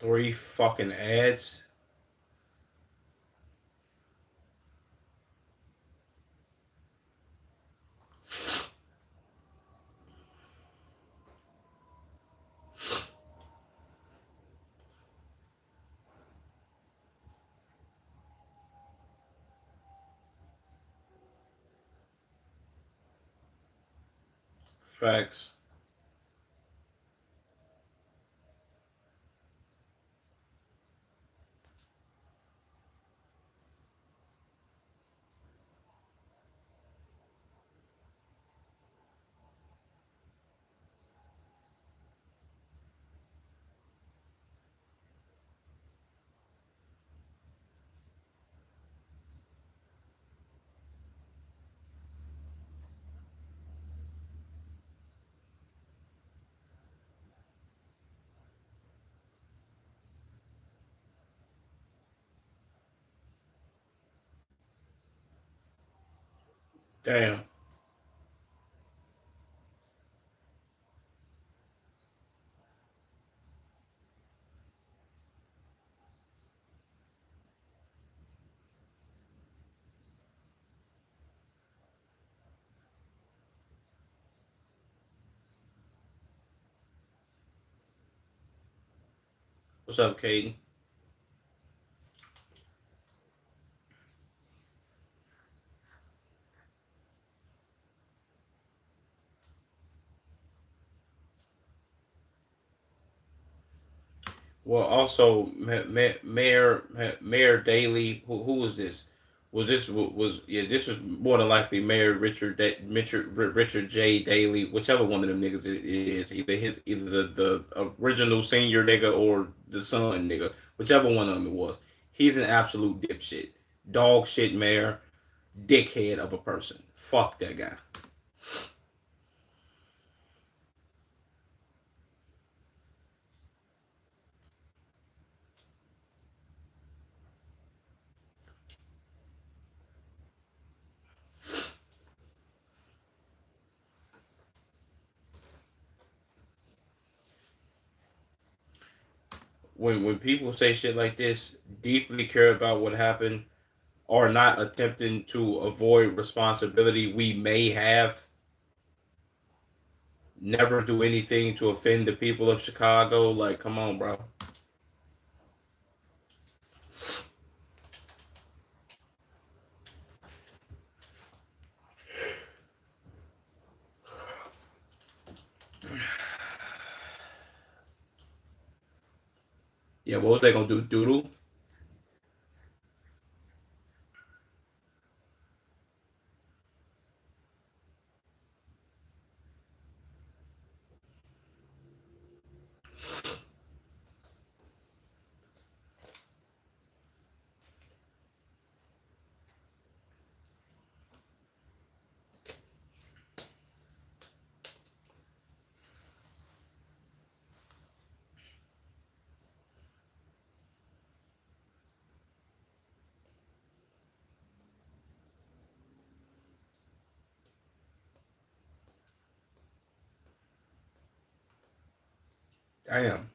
Three fucking ads. Facts. Damn. What's up, Caden? Well, also Mayor Daley. Who was this? Was yeah? This was more than likely Mayor Richard J. Daley, whichever one of them niggas it is. Either the original senior nigga or the son nigga, whichever one of them it was. He's an absolute dipshit, dog shit mayor, dickhead of a person. Fuck that guy. When people say shit like this, deeply care about what happened, or not attempting to avoid responsibility we may have, never do anything to offend the people of Chicago. Like, come on, bro. Yeah, what was they gonna do? Doodle? Damn.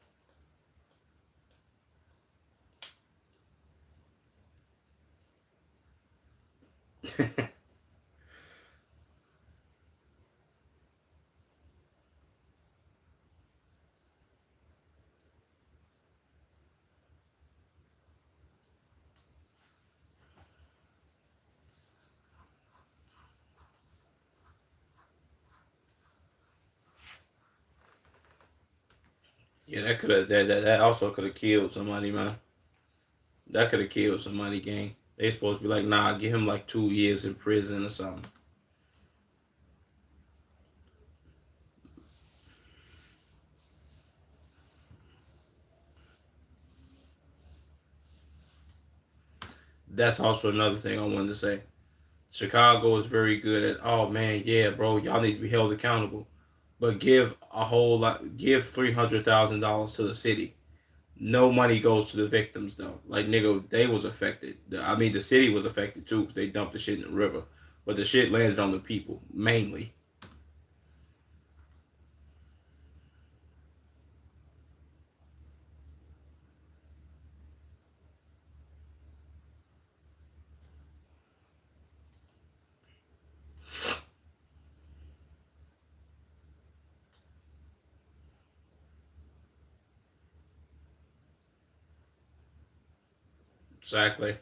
Yeah, that also could have killed somebody, man. That could have killed somebody, gang. They supposed to be like, nah, give him like 2 years in prison or something. That's also another thing I wanted to say. Chicago is very good at, oh man, yeah, bro, y'all need to be held accountable, but give a whole lot, give $300,000 to the city. No money goes to the victims though. Like nigga, they was affected. I mean, the city was affected too because they dumped the shit in the river, but the shit landed on the people mainly. Exactly.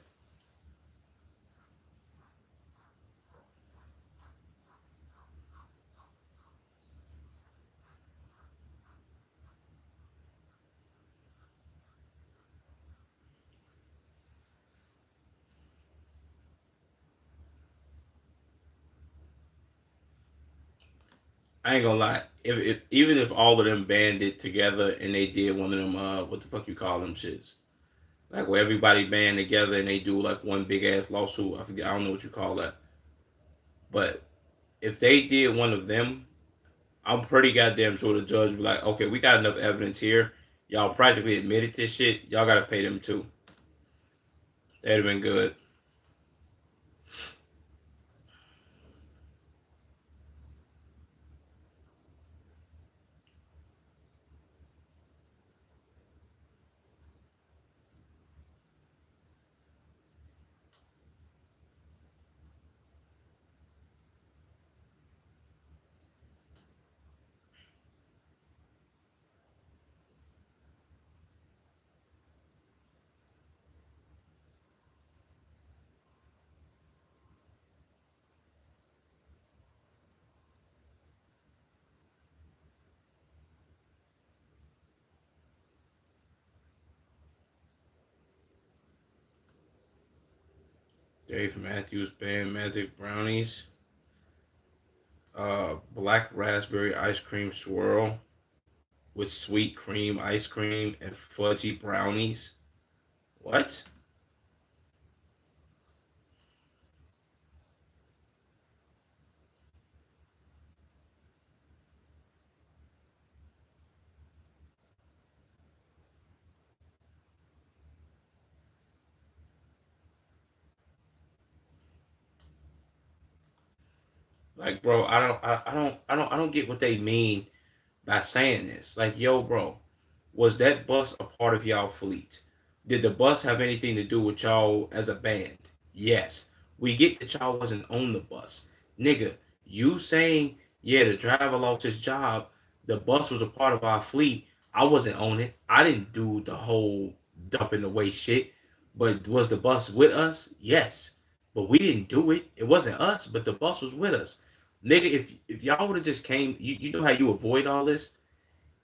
I ain't gonna lie. If even if all of them banded together and they did one of them, what the fuck you call them shits? Like where everybody band together and they do like one big ass lawsuit. I forget. I don't know what you call that. But if they did one of them, I'm pretty goddamn sure the judge would be like, okay, we got enough evidence here. Y'all practically admitted this shit. Y'all gotta pay them too. That'd have been good. Dave Matthews Band Magic Brownies. Black raspberry ice cream swirl with sweet cream ice cream and fudgy brownies. What? Like, bro, I don't get what they mean by saying this. Like, yo, bro, was that bus a part of y'all fleet? Did the bus have anything to do with y'all as a band? Yes. We get that y'all wasn't on the bus. Nigga, you saying, yeah, the driver lost his job, the bus was a part of our fleet. I wasn't on it. I didn't do the whole dumping away shit. But was the bus with us? Yes. But we didn't do it. It wasn't us, but the bus was with us. Nigga, if y'all would have just came, you know how you avoid all this?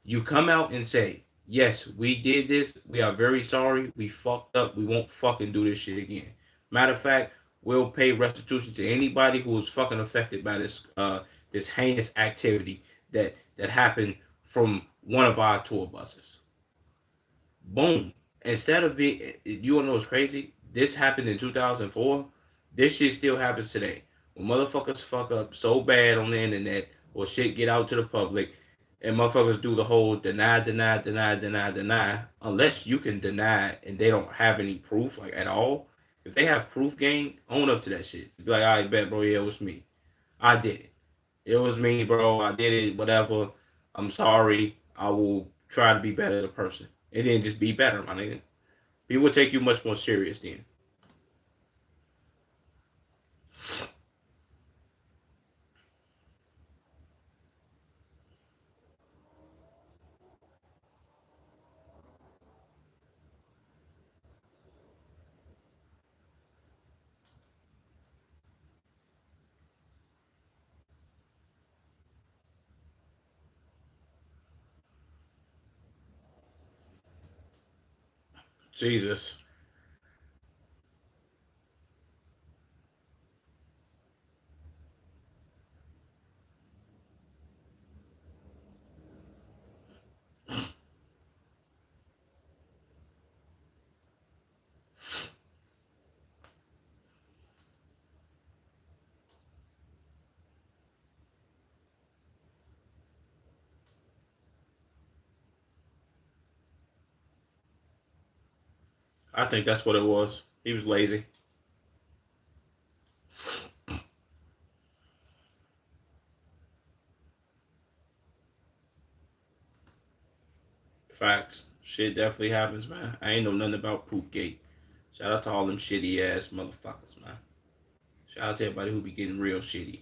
You come out and say, yes, we did this. We are very sorry. We fucked up. We won't fucking do this shit again. Matter of fact, we'll pay restitution to anybody who was fucking affected by this heinous activity that happened from one of our tour buses. Boom. Instead of being, you wanna know what's crazy? This happened in 2004. This shit still happens today. When motherfuckers fuck up so bad on the internet or shit get out to the public, and motherfuckers do the whole deny, deny, deny, deny, deny. Unless you can deny and they don't have any proof, like at all. If they have proof, gang, own up to that shit. Be like, I bet, bro. Yeah, it was me. I did it. It was me, bro. I did it. Whatever. I'm sorry. I will try to be better as a person. And then just be better, my nigga. People will take you much more serious then. Jesus. I think that's what it was. He was lazy. Facts. Shit definitely happens, man. I ain't know nothing about Poopgate. Shout out to all them shitty ass motherfuckers, man. Shout out to everybody who be getting real shitty.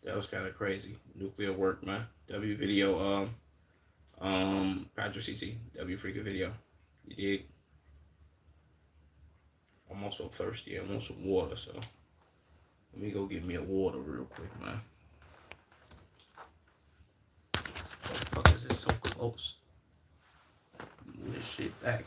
That was kind of crazy. Nuclear work, man. W video, Patrick CC. W freaking video. You dig? I'm also thirsty. I want some water, so let me go get me a water real quick, man. What the fuck is this so close? Move this shit back.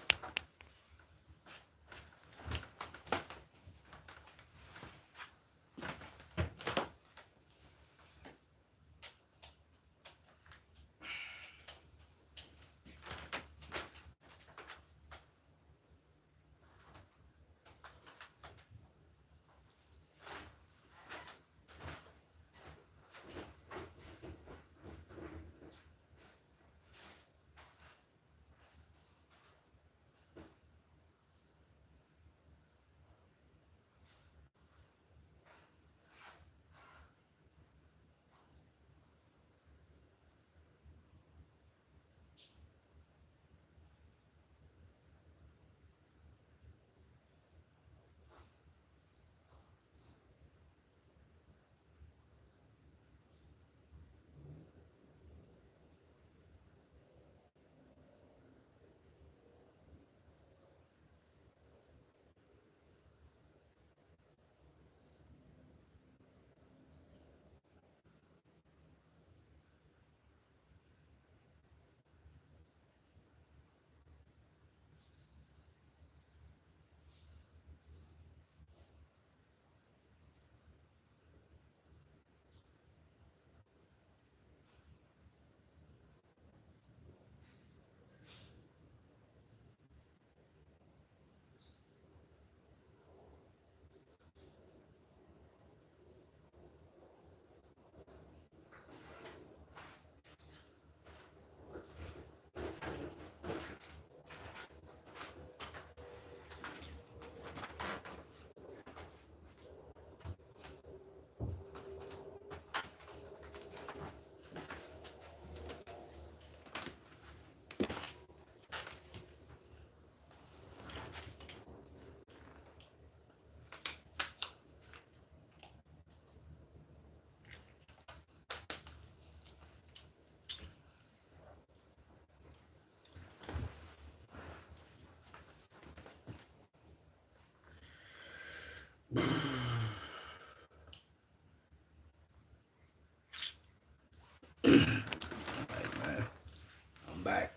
back.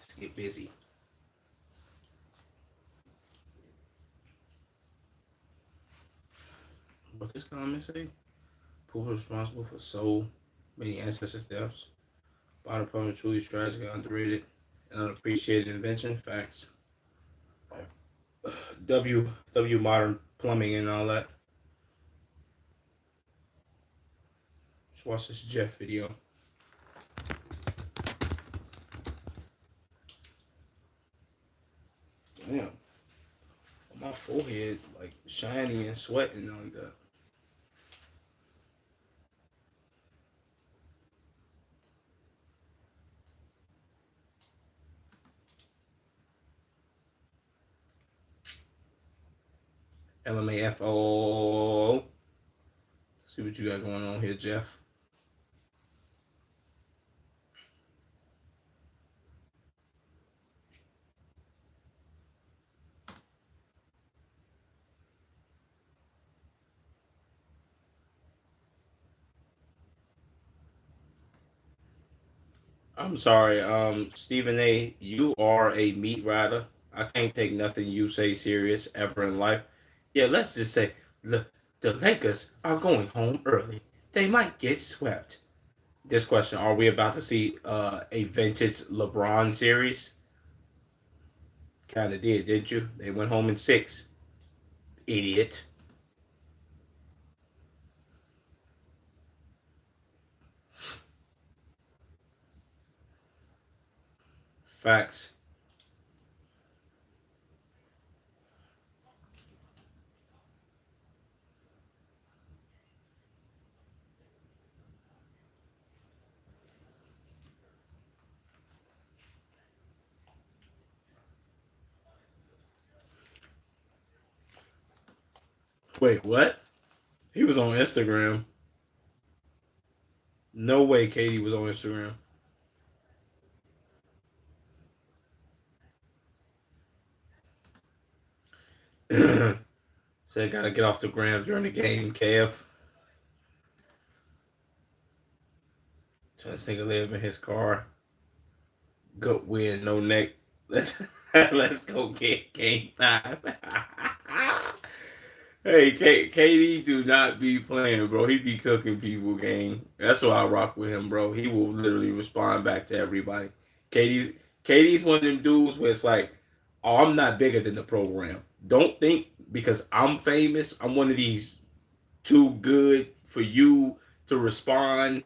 Let's get busy. What this comment say? People responsible for so many ancestors' deaths. Bottom problem truly tragic, underrated, and unappreciated invention. Facts. W modern plumbing and all that. Let's watch this Jeff video. Damn. My forehead like shiny and sweating like that. LMAFO. See what you got going on here, Jeff. I'm sorry, Stephen A. You are a meat rider. I can't take nothing you say serious ever in life. Yeah, let's just say the Lakers are going home early. They might get swept. This question: are we about to see a vintage LeBron series? Kind of did, didn't you? They went home in 6. Idiot. Facts. Wait, what? He was on Instagram. No way Katie was on Instagram. Said gotta get off the gram during the game, KF. Trying to think of live in his car. Good win, no neck. Let's go get game 5. Hey, KD do not be playing, bro. He be cooking people game. That's why I rock with him, bro. He will literally respond back to everybody. KD's one of them dudes where it's like, oh, I'm not bigger than the program. Don't think because I'm famous, I'm one of these too good for you to respond.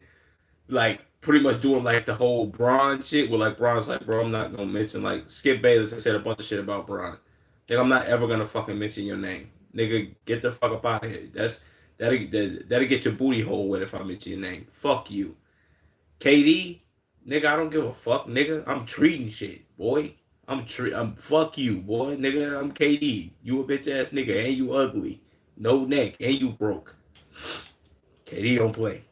Like pretty much doing like the whole Braun shit. Where like Braun's like, bro, I'm not gonna mention like Skip Bayless has said a bunch of shit about Braun. Like I'm not ever gonna fucking mention your name, nigga. Get the fuck up out of here. That'll get your booty hole wet if I mention your name. Fuck you, KD. Nigga, I don't give a fuck, nigga. I'm treating shit, boy. I'm fuck you, boy, nigga. I'm KD. You a bitch ass nigga, and you ugly, no neck, and you broke. KD don't play.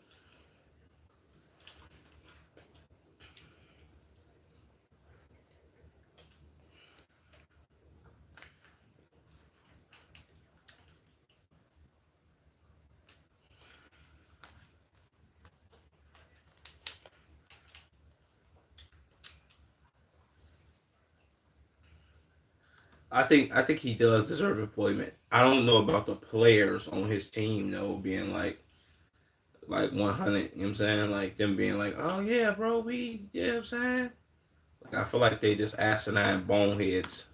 I think he does deserve employment. I don't know about the players on his team though being like 100, you know what I'm saying? Like them being like, "Oh yeah, bro, you know what I'm saying?" Like I feel like they just asinine boneheads.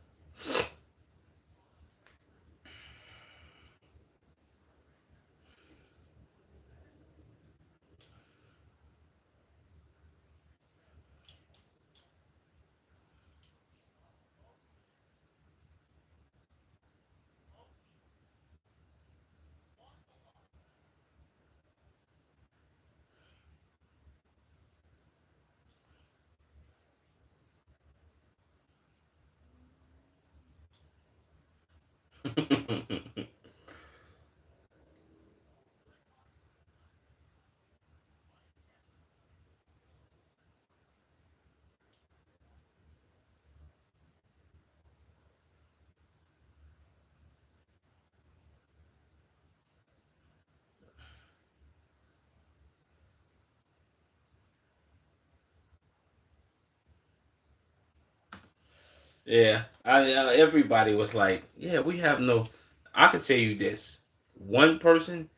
Yeah, everybody was like, "Yeah, we have no." I can tell you this: one person,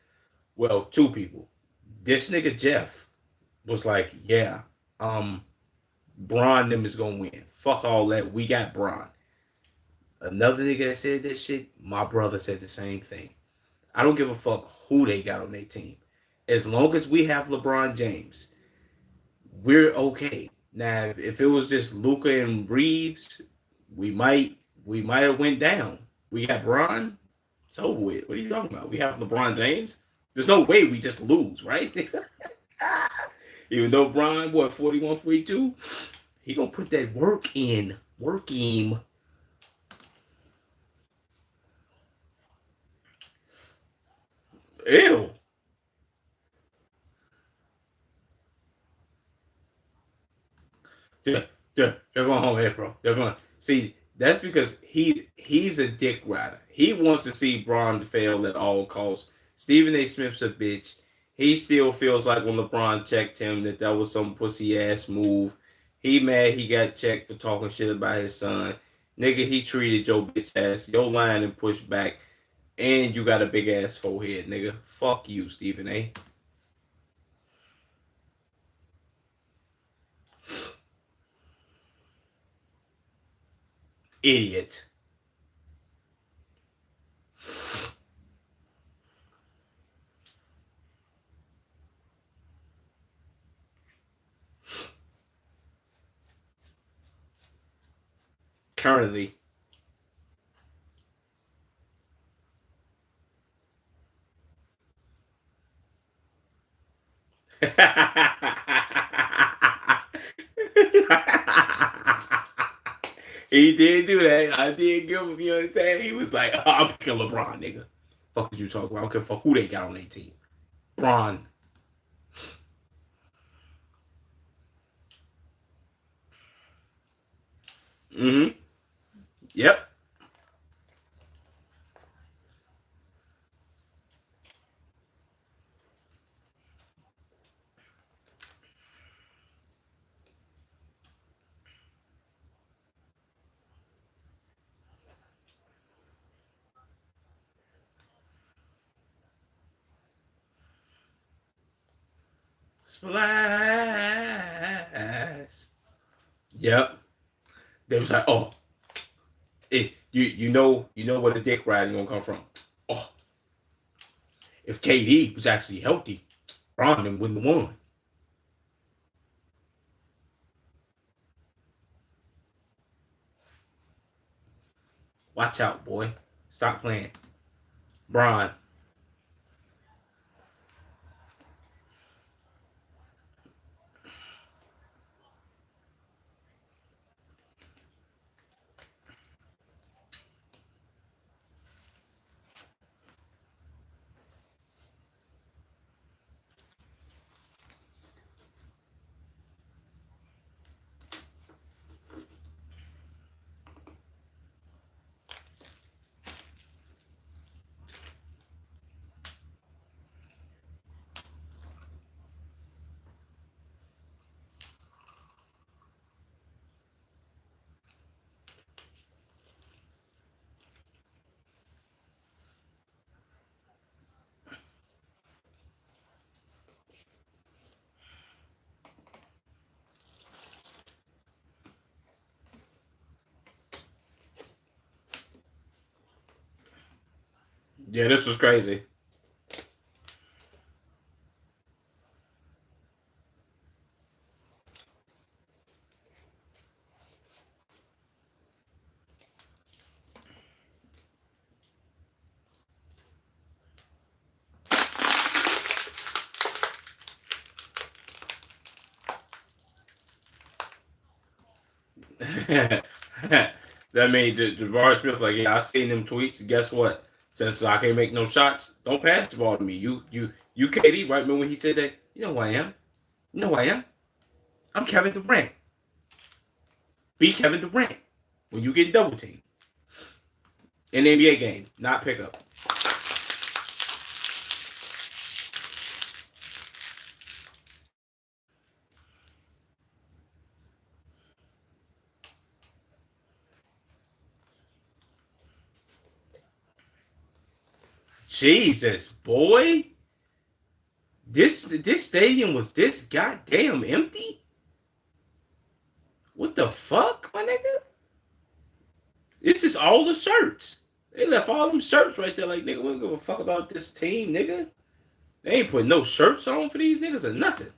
well, two people. This nigga Jeff was like, "Yeah, um, Braun them is gonna win. Fuck all that. We got Braun." Another nigga that said that shit, my brother said the same thing. I don't give a fuck who they got on their team. As long as we have LeBron James, we're okay. Now, if it was just Luca and Reeves, we might we might have went down. We got Bron. It's over with. What are you talking about? We have LeBron James. There's no way we just lose, right? Even though Bron, what, 41, 42, he gonna put that work in. Work him. Ew. They're going home April. They're going. See, that's because he's a dick rider. He wants to see Braun fail at all costs. Stephen A. Smith's a bitch. He still feels like when LeBron checked him that was some pussy ass move. He mad he got checked for talking shit about his son. Nigga, he treated your bitch ass. Your line and pushed back, and you got a big ass forehead, nigga. Fuck you, Stephen A. Idiot. Currently. He did do that. I did give him, you know what I'm saying? He was like, oh, I'm picking LeBron, nigga. Fuck is you talking about? I don't care for who they got on their team. Bron. Mm-hmm. Yep. Splash. Yep. They was like, oh, you know where the dick riding gonna come from. Oh, if KD was actually healthy, Bron then wouldn't have won. Watch out, boy. Stop playing. Bron. Yeah, this was crazy. That made Jabari Smith like, yeah, I seen them tweets. Guess what? Since I can't make no shots, don't pass the ball to me. You KD, right? Remember when he said that? You know who I am. You know who I am. I'm Kevin Durant. Be Kevin Durant when you get double teamed in the NBA game, not pickup. Jesus, boy. This stadium was this goddamn empty? What the fuck, my nigga? It's just all the shirts. They left all them shirts right there. Like, nigga, we don't give a fuck about this team, nigga. They ain't putting no shirts on for these niggas or nothing.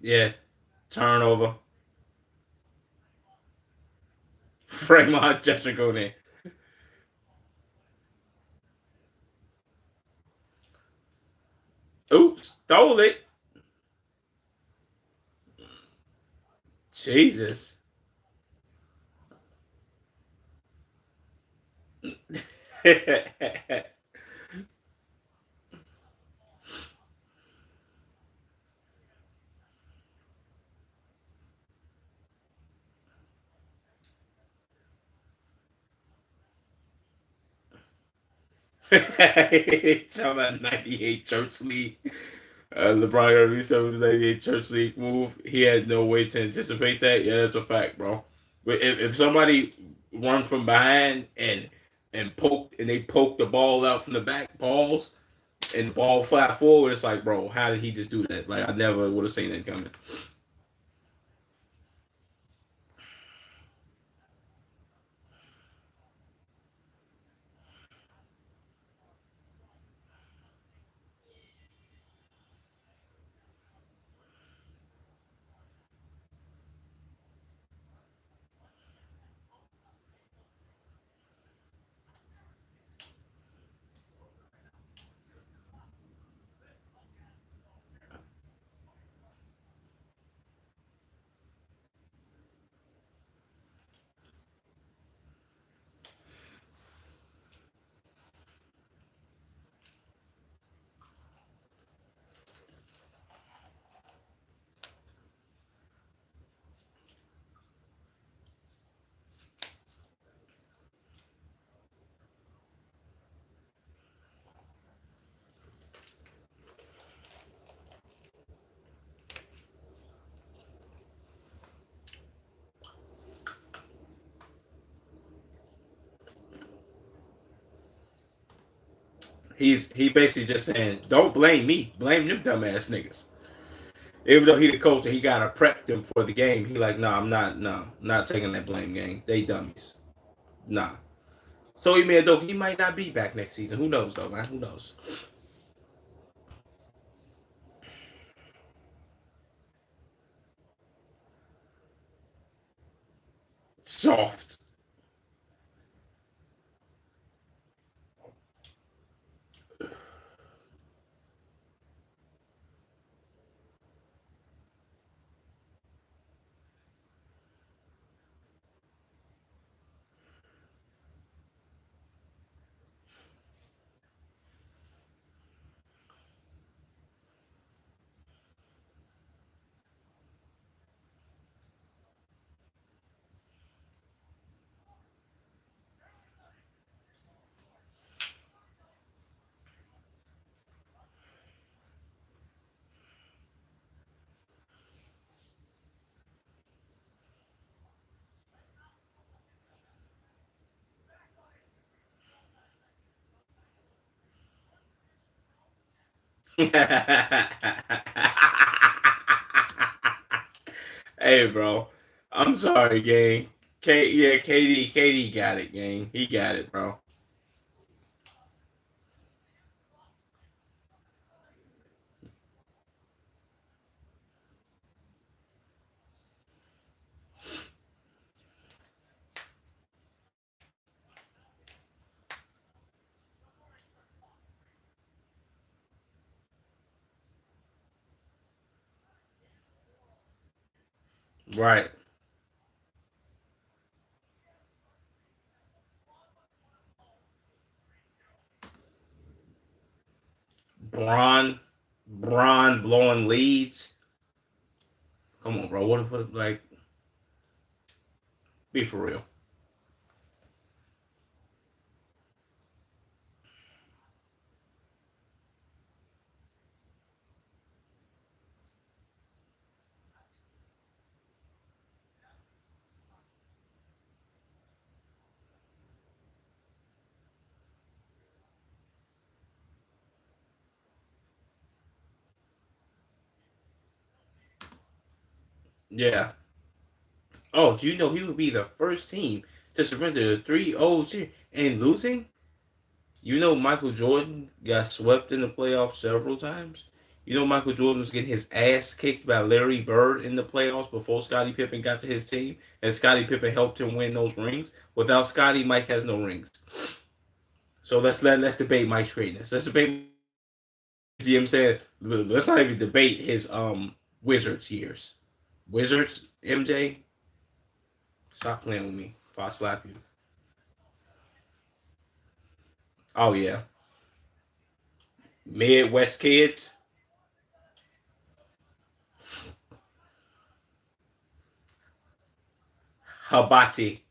Yeah, turnover. Fremont Jessica go there. Oops, stole it. Jesus. Talking about 98 Church League. LeBron got released over the 98 Church League move. He had no way to anticipate that. Yeah, that's a fact, bro. But if somebody run from behind and they poke the ball out from the back balls and the ball flat forward, it's like, bro, how did he just do that? Like, I never would have seen that coming. He basically just saying, don't blame me, blame them dumbass niggas. Even though he the coach and he gotta prep them for the game, he like, nah, I'm not taking that blame game. They dummies. Nah. So he made though he might not be back next season. Who knows though, man? Who knows? Soft. Hey, bro. I'm sorry, gang. Yeah, KD got it, gang. He got it, bro. Right. Braun, Braun blowing leads. Come on, bro. What like? Be for real. Yeah. Oh, do you know he would be the first team to surrender the 3-0 and losing? You know Michael Jordan got swept in the playoffs several times. You know Michael Jordan was getting his ass kicked by Larry Bird in the playoffs before Scottie Pippen got to his team, and Scottie Pippen helped him win those rings. Without Scottie, Mike has no rings. So let's debate Mike's greatness. Let's debate. See, I'm saying let's not even debate his Wizards years. Wizards, MJ, stop playing with me. If I slap you. Oh yeah, Midwest kids, Habati.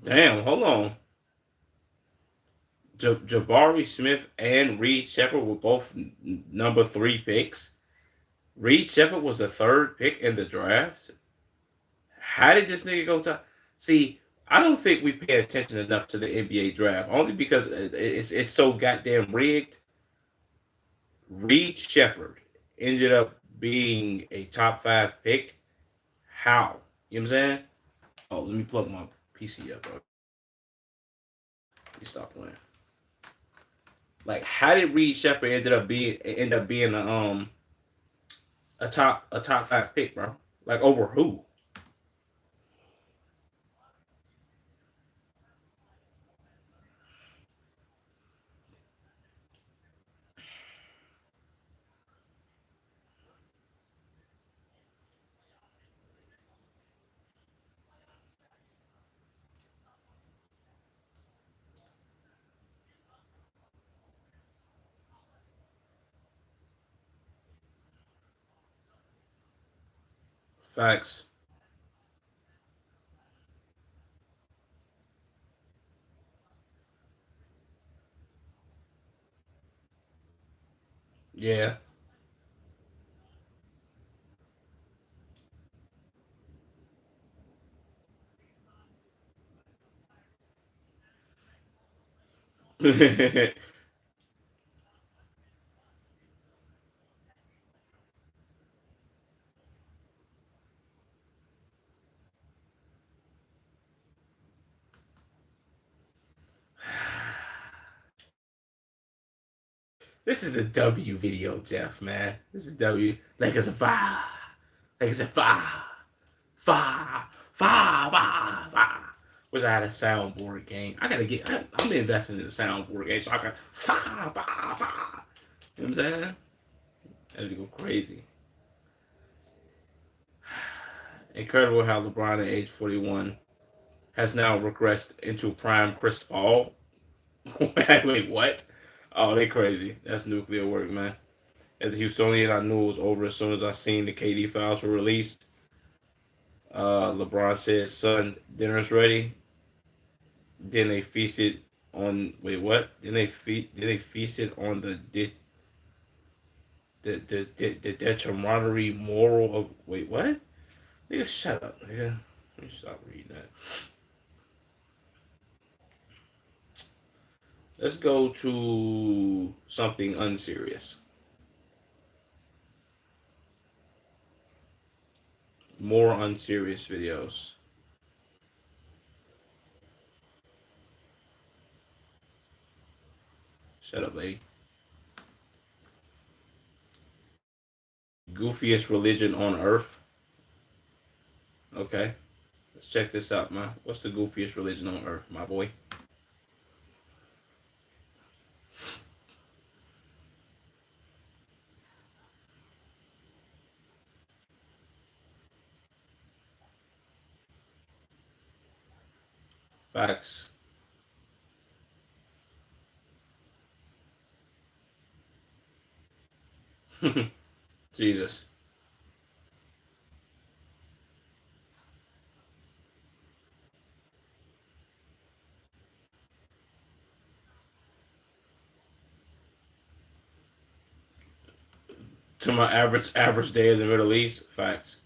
Damn, hold on. Jabari Smith and Reed Shepard were both number 3 picks. Reed Shepard was the third pick in the draft. How did this nigga go to? See, I don't think we pay attention enough to the NBA draft, only because it's so goddamn rigged. Reed Shepard ended up being a top 5 pick. How? You know what I'm saying? Oh, let me plug my PC up, bro. You stop playing. Like, how did Reed Shepard end up being a top 5 pick, bro? Like over who? Facts. Yeah. This is a W video, Jeff, man. This is W. Like it's a fire. Like it's a fire. Fire. Fire. Fire. Fire. Wish I had a soundboard game. I gotta get. I'm investing in a soundboard game so I can fire. Fire. Fire. You know what I'm saying? That'd go crazy. Incredible how LeBron at age 41 has now regressed into prime Chris Paul. Wait, what? Oh, they crazy. That's nuclear work, man. As a Houstonian, I knew it was over as soon as I seen the KD files were released. LeBron said, "Son, dinner's ready." Then they feasted on. Wait, what? Then they feasted on the detrimentary moral of. Wait, what? Nigga, shut up, nigga. Let me stop reading that. Let's go to something unserious. More unserious videos. Shut up, lady. Goofiest religion on earth. Okay, let's check this out, man. What's the goofiest religion on earth, my boy? Facts. Jesus. To my average day in the Middle East. Facts.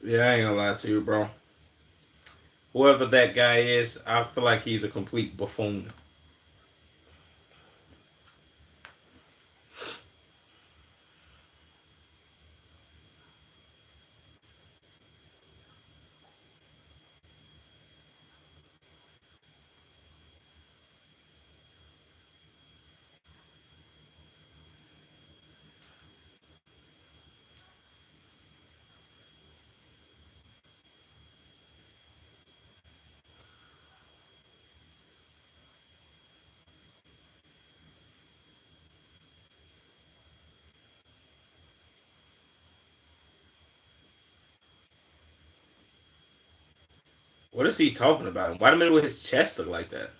Yeah, I ain't gonna lie to you, bro. Whoever that guy is, I feel like he's a complete buffoon. What is he talking about? Why the middle of his chest look like that?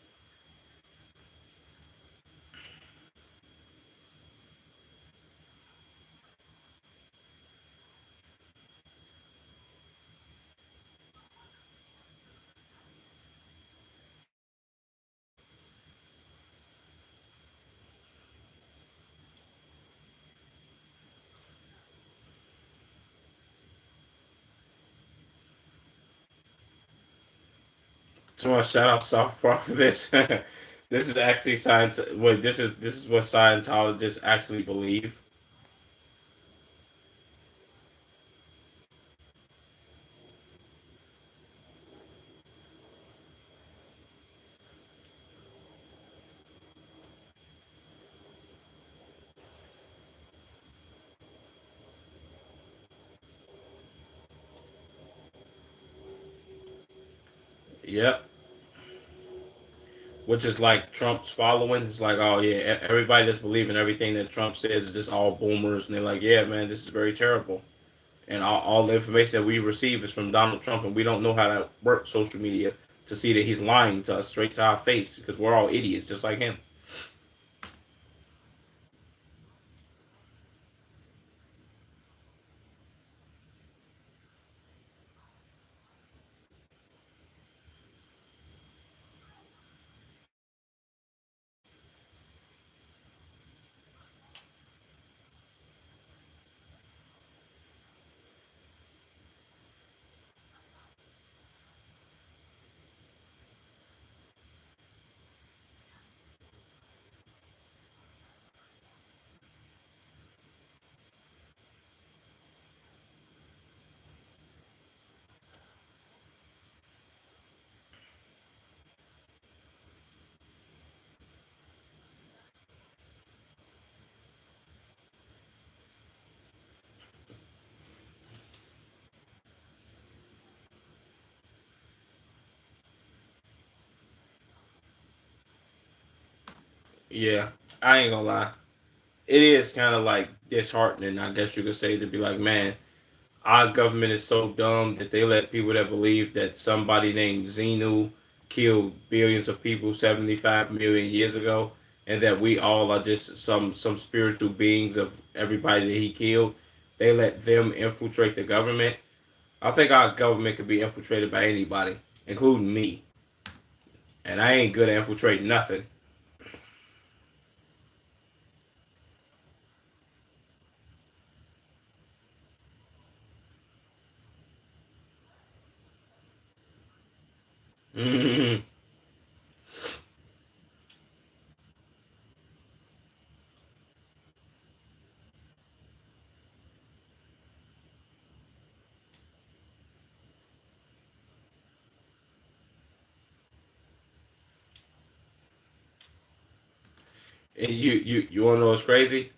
So I want to shout out Soft Park for this. This is actually science. Wait, this is what Scientologists actually believe. Yep. Which is like Trump's following. It's like, oh yeah, everybody that's believing everything that Trump says is just all boomers, and they're like, yeah, man, this is very terrible. And all the information that we receive is from Donald Trump, and we don't know how to work social media to see that he's lying to us straight to our face because we're all idiots, just like him. Yeah, I ain't gonna lie. It is kind of like disheartening, I guess you could say, to be like, man, our government is so dumb that they let people that believe that somebody named Xenu killed billions of people 75 million years ago, and that we all are just some spiritual beings of everybody that he killed. they let them infiltrate the government. I think our government could be infiltrated by anybody, including me. And I ain't good at infiltrating nothing. Mm-hmm. And you wanna know what's crazy?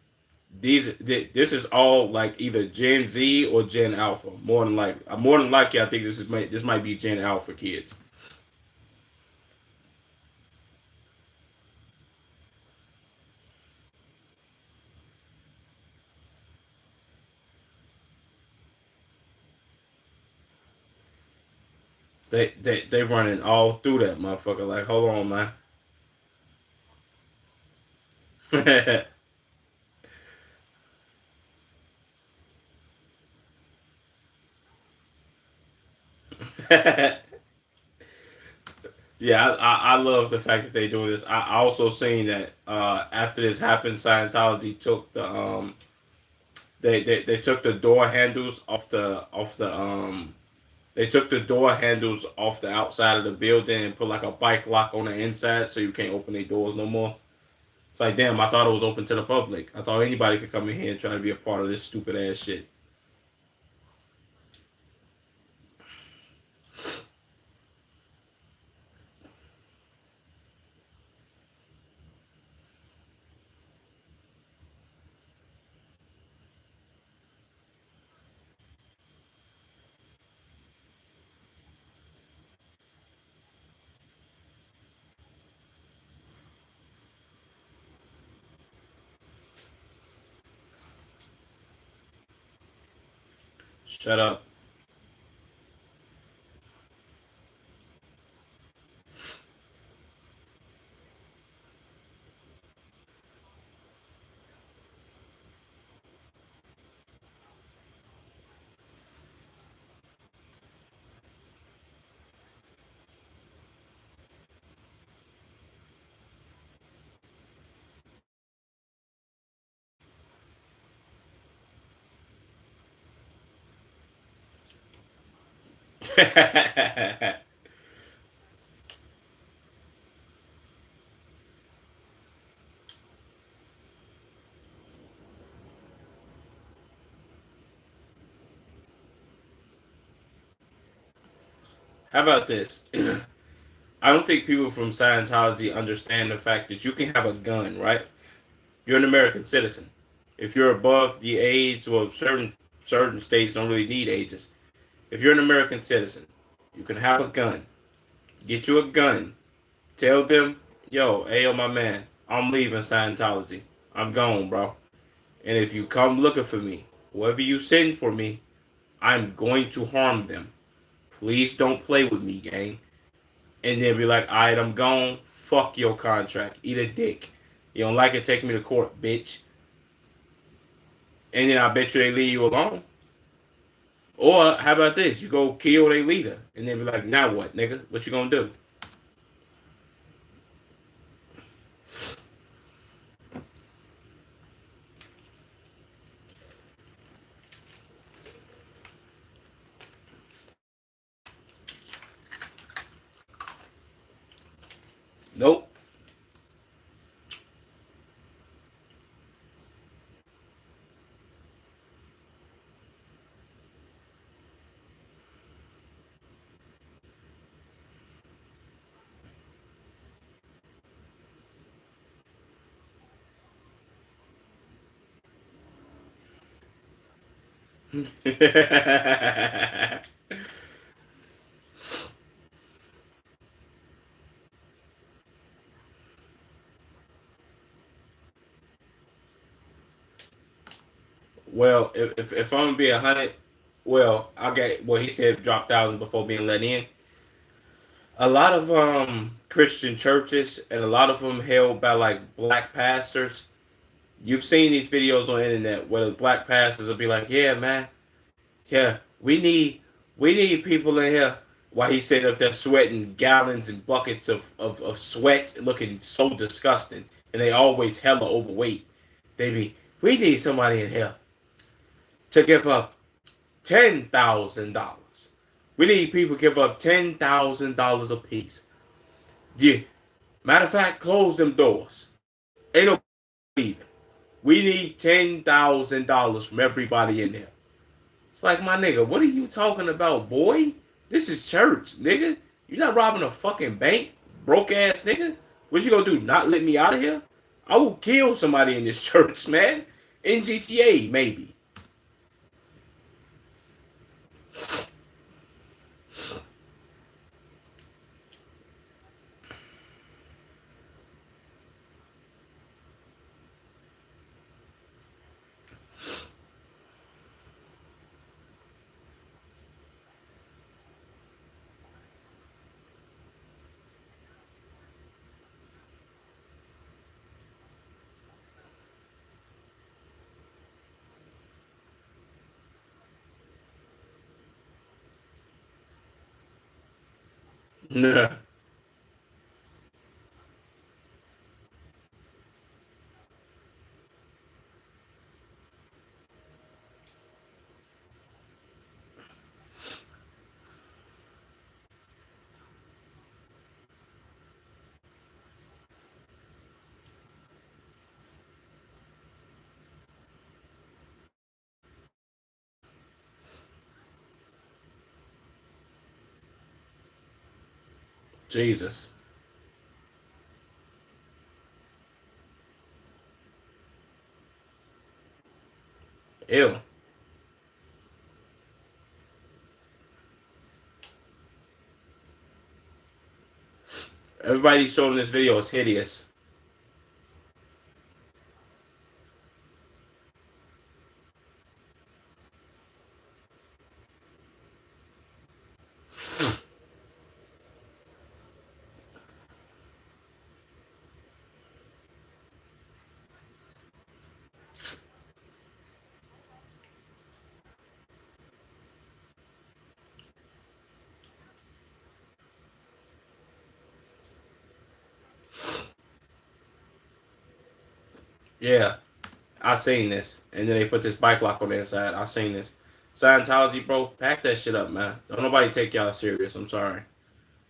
This is all like either Gen Z or Gen Alpha. More than likely, I think this might be Gen Alpha kids. They running all through that motherfucker. Like, hold on, man. Yeah, I love the fact that they do this. I also seen that after this happened, Scientology took they took the door handles off the they took the door handles off the outside of the building and put like a bike lock on the inside so you can't open their doors no more. It's like, damn, I thought it was open to the public. I thought anybody could come in here and try to be a part of this stupid ass shit. Shut up. How about this? I don't think people from Scientology understand the fact that you can have a gun, right? You're an American citizen. If you're above the age, well, certain states don't really need ages. If you're an American citizen, you can have a gun. Get you a gun. Tell them, yo, hey, yo, my man, I'm leaving Scientology. I'm gone, bro. And if you come looking for me, whoever you send for me, I'm going to harm them. Please don't play with me, gang. And then be like, all right, I'm gone. Fuck your contract. Eat a dick. You don't like it? Take me to court, bitch. And then I bet you they leave you alone. Or how about this? You go kill their leader, and then be like, now what, nigga? What you gonna do? Nope. Well, if I'm gonna be 100, well, I get well. He said drop thousand before being let in. A lot of Christian churches and a lot of them held by like black pastors. You've seen these videos on the internet where the black pastors will be like, "Yeah, man, yeah, we need people in here." While he's sitting up there sweating gallons and buckets of sweat, looking so disgusting, and they always hella overweight. They be, we need somebody in here to give up $10,000. We need people to give up $10,000 a piece. Yeah. Matter of fact, close them doors. Ain't no leaving. We need $10,000 from everybody in there. It's like, my nigga, what are you talking about, boy? This is church, nigga. You're not robbing a fucking bank, broke ass nigga. What you gonna do? Not let me out of here? I will kill somebody in this church, man. In GTA, maybe. Nah. Jesus. Ew. Everybody showing this video is hideous. Yeah, I seen this. And then they put this bike lock on the inside. I seen this. Scientology, bro, pack that shit up, man. Don't nobody take y'all serious. I'm sorry.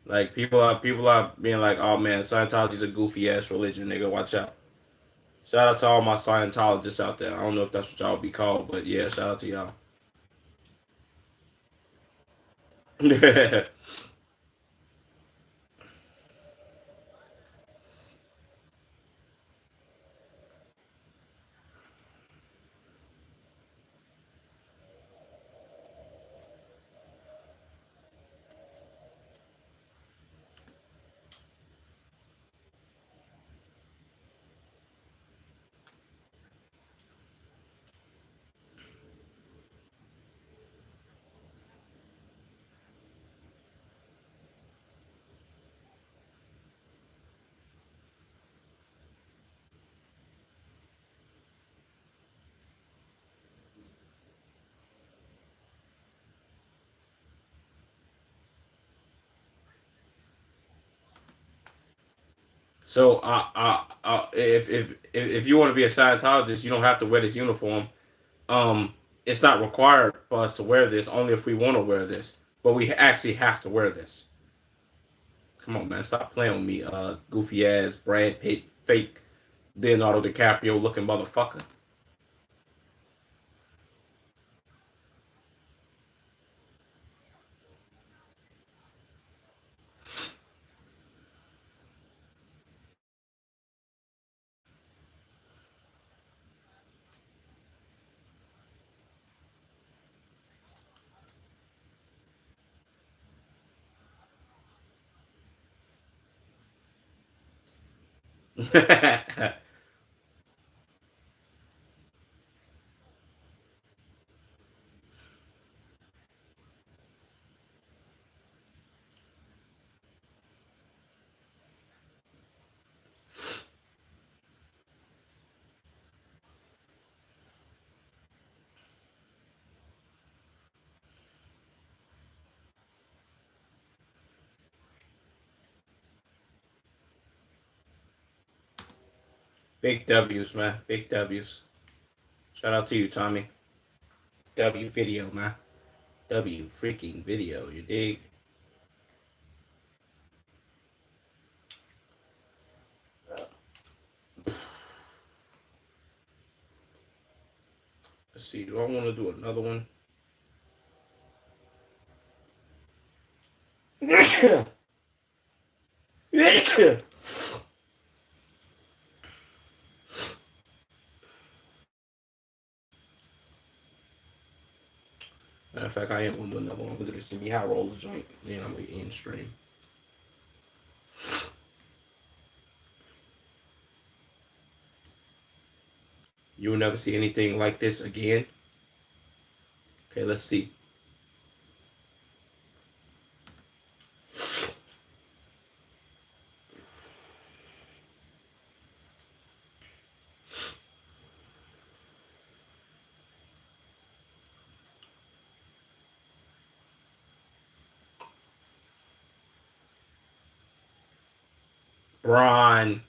Like people are being like, oh man, Scientology's a goofy ass religion, nigga. Watch out. Shout out to all my Scientologists out there. I don't know if that's what y'all be called, but yeah, shout out to y'all. So, if you want to be a Scientologist, you don't have to wear this uniform. It's not required for us to wear this. Only if we want to wear this, but we actually have to wear this. Come on, man, stop playing with me, goofy ass Brad Pitt, fake Leonardo DiCaprio looking motherfucker. Big W's, man. Big W's. Shout out to you, Tommy. W video, man. W freaking video. You dig? Let's see. Do I want to do another one? Matter of fact, I am gonna do another one. I'm gonna do this Jimmy High Roller joint. Then I'm gonna end stream. You will never see anything like this again. Okay, let's see. Bron.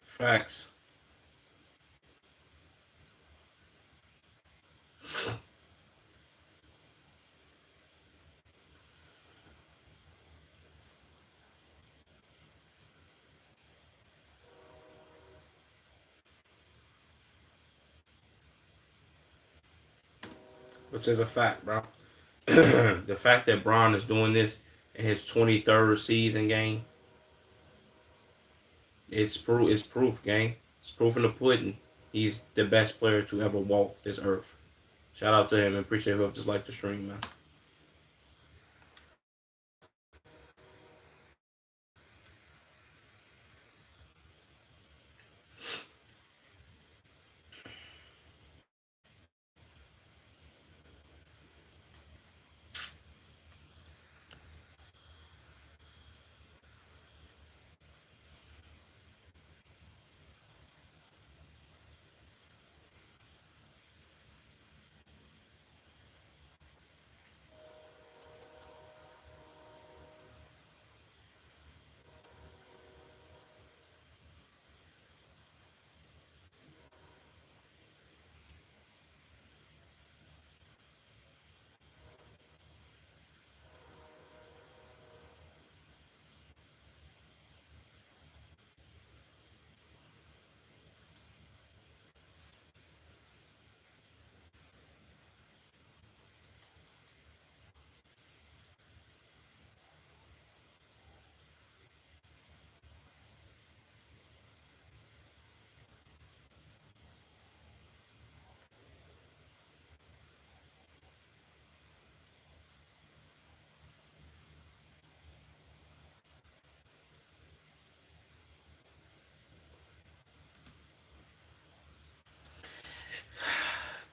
Facts. Which is a fact, bro. The fact that Bron is doing this in his 23rd season game, it's proof. It's proof, gang. It's proof in the pudding. He's the best player to ever walk this earth. Shout out to him and appreciate whoever just liked the stream, man.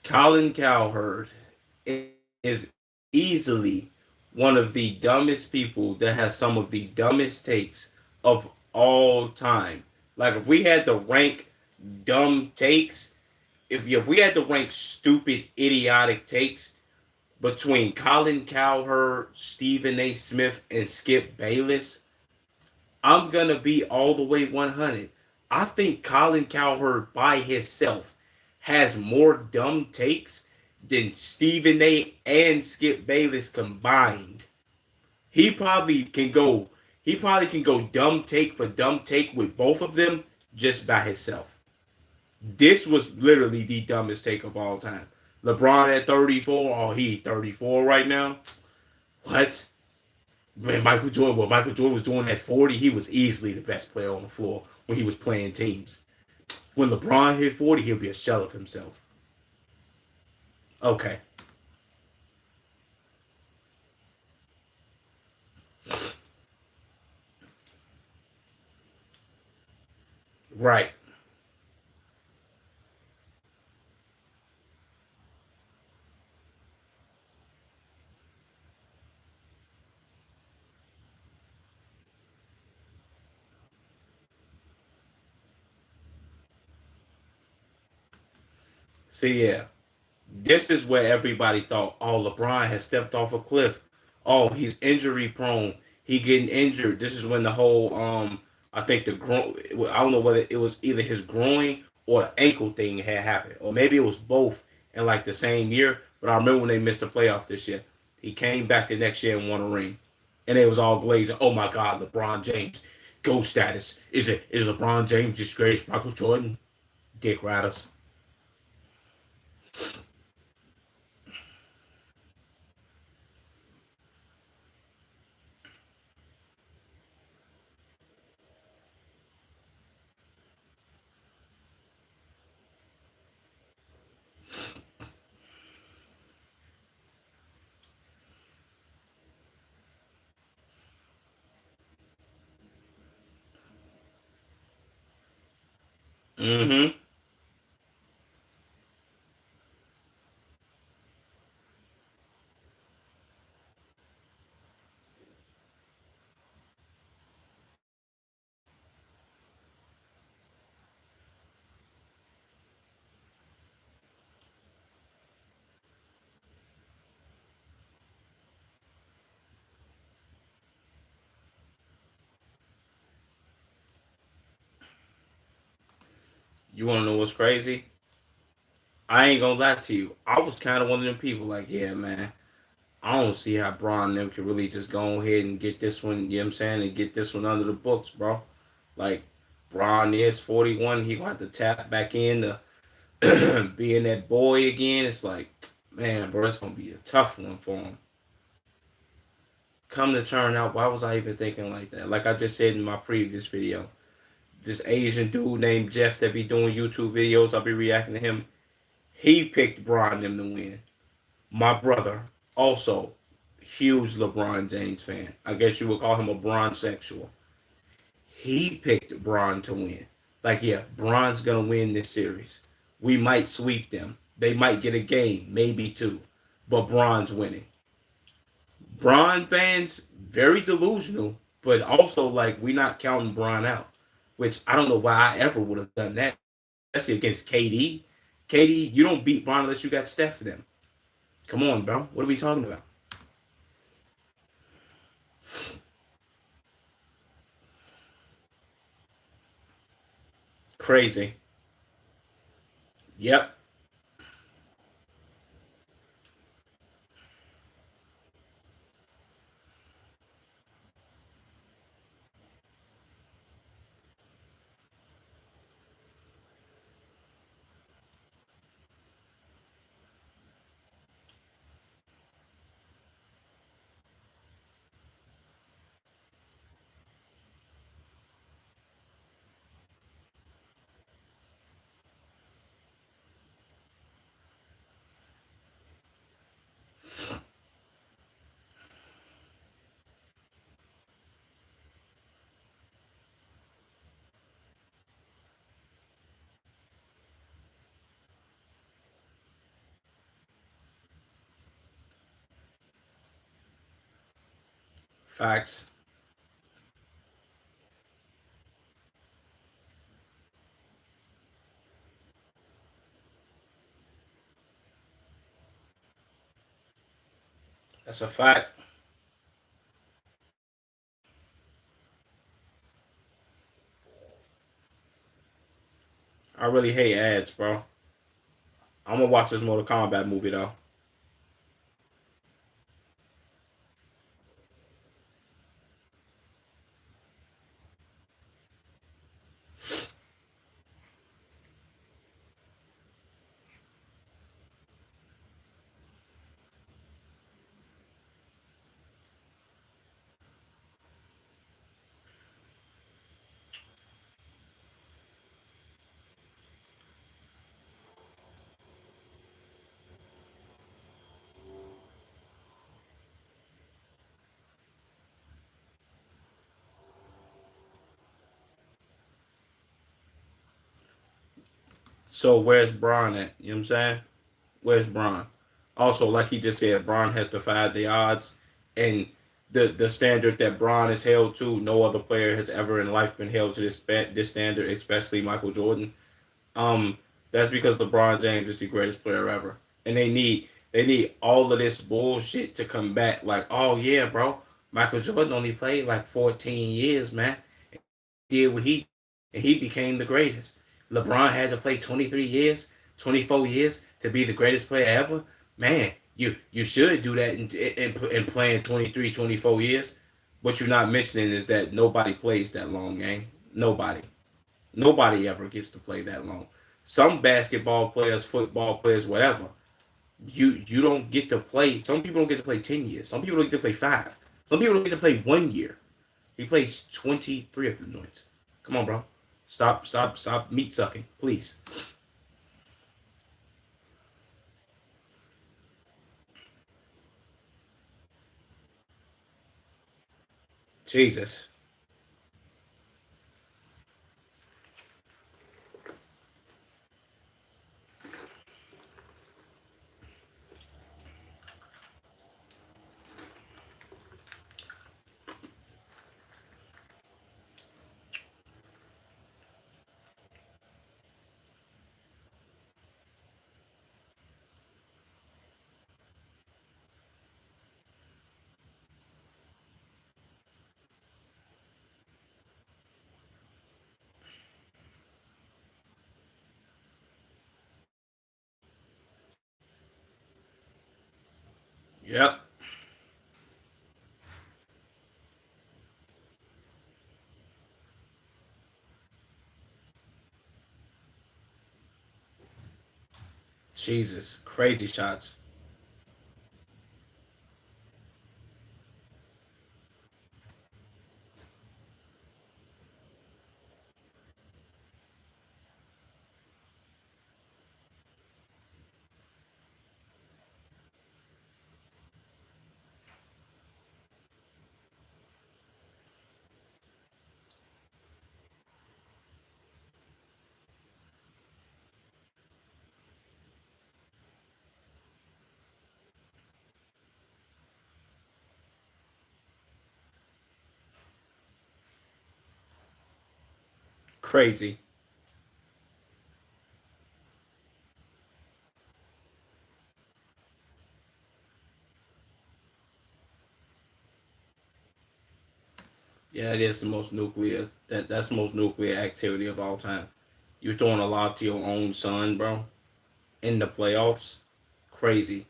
Colin Cowherd is easily one of the dumbest people that has some of the dumbest takes of all time. Like if we had to rank dumb takes, if we had to rank stupid, idiotic takes between Colin Cowherd, Stephen A. Smith, and Skip Bayless, I'm gonna be all the way 100. I think Colin Cowherd by himself has more dumb takes than Stephen A. and Skip Bayless combined. He probably can go. He probably can go dumb take for dumb take with both of them just by himself. This was literally the dumbest take of all time. LeBron at 34. Oh, he 34 right now. What? Man, Michael Jordan. What Michael Jordan was doing at 40, he was easily the best player on the floor when he was playing teams. When LeBron hit 40, he'll be a shell of himself. Okay. Right. See, yeah. This is where everybody thought, oh, LeBron has stepped off a cliff. Oh, he's injury prone. He getting injured. This is when the whole I think the I don't know whether it was either his groin or ankle thing had happened, or maybe it was both in like the same year. But I remember when they missed the playoff this year. He came back the next year and won a ring, and it was all glazing. Oh my God, LeBron James, GOAT status. Is LeBron James disgraced Michael Jordan? Dick riders. Mm-hmm. You want to know what's crazy? I ain't gonna lie to you. I was kind of one of them people like, yeah, man, I don't see how Braun and them can really just go ahead and get this one, you know what I'm saying, and get this one under the books, bro. Like, Braun is 41. He gonna have to tap back in to being that boy again. It's like, man, bro, it's gonna be a tough one for him. Come to turn out, why was I even thinking like that? Like I just said in my previous video, this Asian dude named Jeff that be doing YouTube videos, I'll be reacting to him. He picked Braun them to win. My brother, also huge LeBron James fan. I guess you would call him a Bron sexual. He picked Bron to win. Like, yeah, Bron's gonna win this series. We might sweep them. They might get a game, maybe two, but Bron's winning. Bron fans very delusional, but also like we not counting Bron out, which I don't know why I ever would have done that. Especially against KD. KD, you don't beat Bron unless you got Steph for them. Come on, bro. What are we talking about? Crazy. Yep. Facts. That's a fact. I really hate ads, bro. I'm gonna watch this Mortal Kombat movie though. So where's Bron at? You know what I'm saying? Where's Bron? Also, like he just said, Bron has defied the odds, and the standard that Bron is held to, no other player has ever in life been held to this standard, especially Michael Jordan. Um, that's because LeBron James is the greatest player ever, and they need all of this bullshit to come back. Like, oh yeah, bro, Michael Jordan only played like 14 years, man. Did what he and he became the greatest. LeBron had to play 23 years, 24 years to be the greatest player ever. Man, you should do that in playing 23, 24 years. What you're not mentioning is that nobody plays that long, gang. Nobody. Nobody ever gets to play that long. Some basketball players, football players, whatever, you don't get to play. Some people don't get to play 10 years. Some people don't get to play 5. Some people don't get to play 1 year. He plays 23 of the joints. Come on, bro. Stop meat sucking, please. Jesus. Yep. Jesus. Crazy shots. Crazy. Yeah, it is the most nuclear. That's the most nuclear activity of all time. You're throwing a lot to your own son, bro, in the playoffs. Crazy.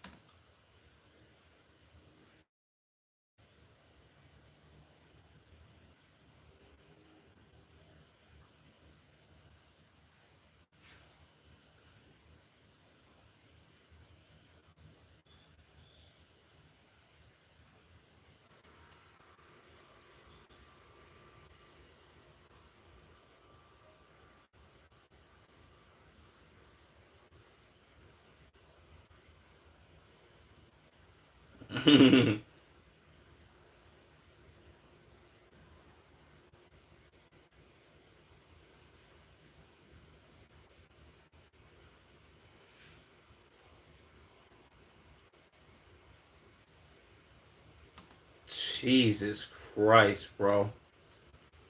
Jesus Christ, bro.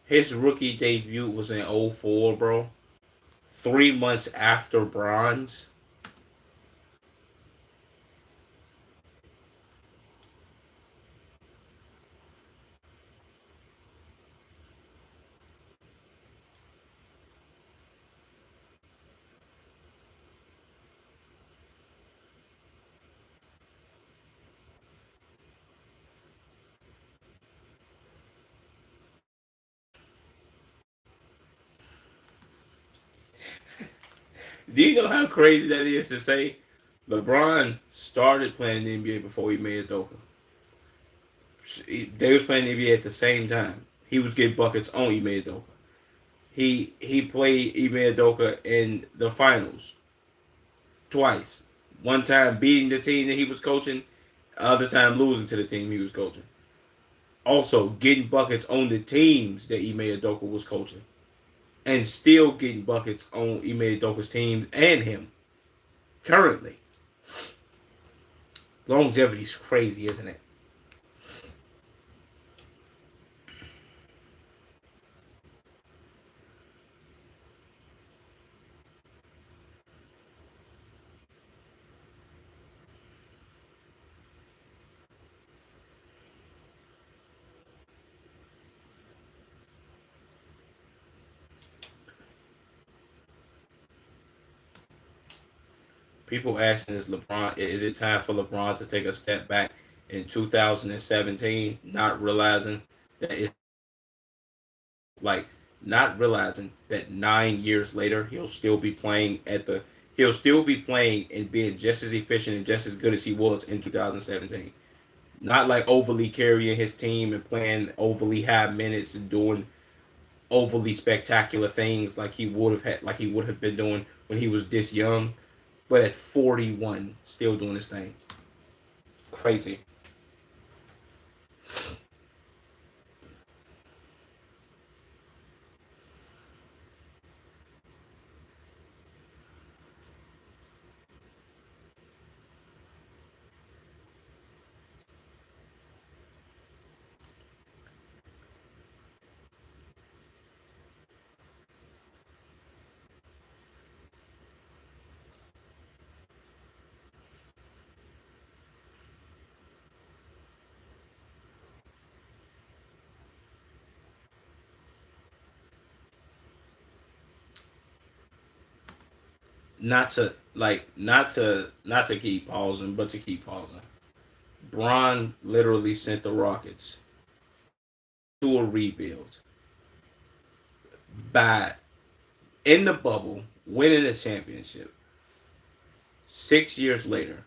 His rookie debut was in '04, bro. 3 months after bronze. Do you know how crazy that is to say? LeBron started playing the NBA before he made Udoka. They was playing the NBA at the same time. He was getting buckets on Ime Udoka. He played Ime Udoka in the finals twice. One time beating the team that he was coaching, other time losing to the team he was coaching. Also getting buckets on the teams that Ime Udoka was coaching. and still getting buckets on Ime Udoka's team and him currently. Longevity is crazy, isn't it? People asking is it time for LeBron to take a step back in 2017, not realizing that it's like not realizing that 9 years later he'll still be playing and being just as efficient and just as good as he was in 2017. Not like overly carrying his team and playing overly high minutes and doing overly spectacular things like he would have been doing when he was this young, but at 41 still doing his thing. Crazy. Not to keep pausing, but to keep pausing. Bron literally sent the Rockets to a rebuild by in the bubble, winning a championship. 6 years later,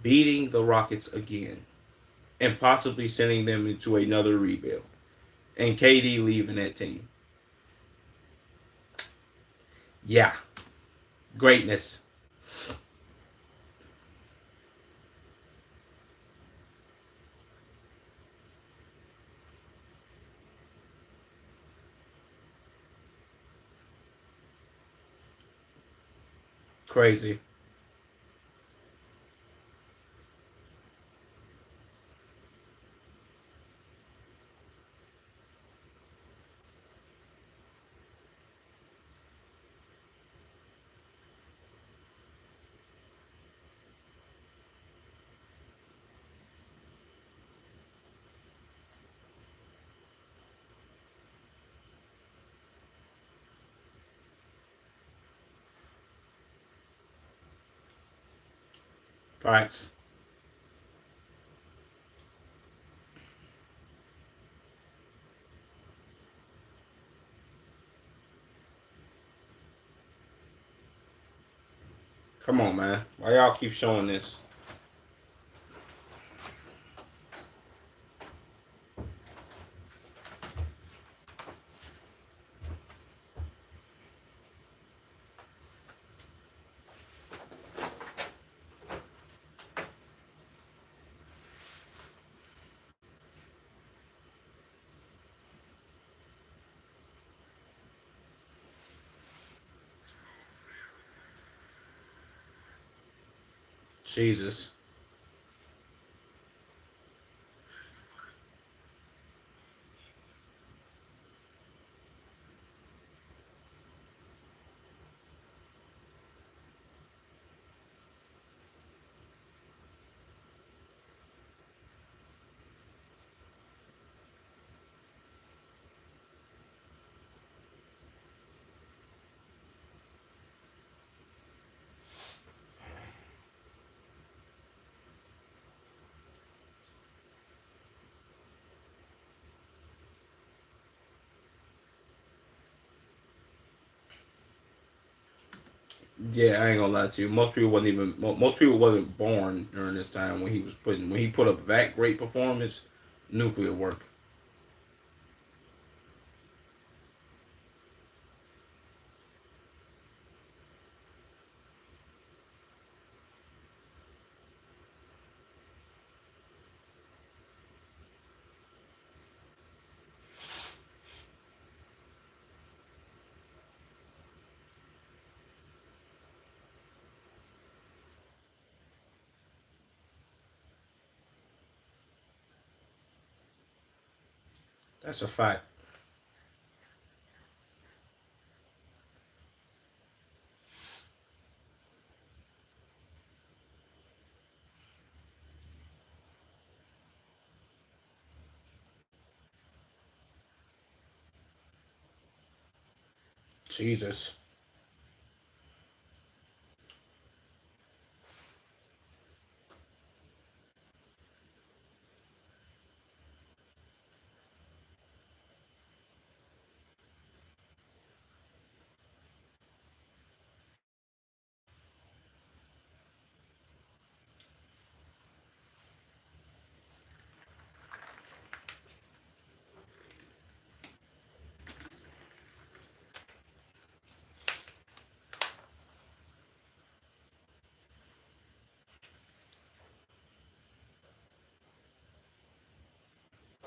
beating the Rockets again, and possibly sending them into another rebuild, and KD leaving that team. Yeah, greatness. Crazy. Facts. Come on, man. Why y'all keep showing this? Jesus. Yeah, I ain't gonna lie to you. Most people wasn't born during this time when he put up that great performance. Nuclear work. That's a fact. Jesus.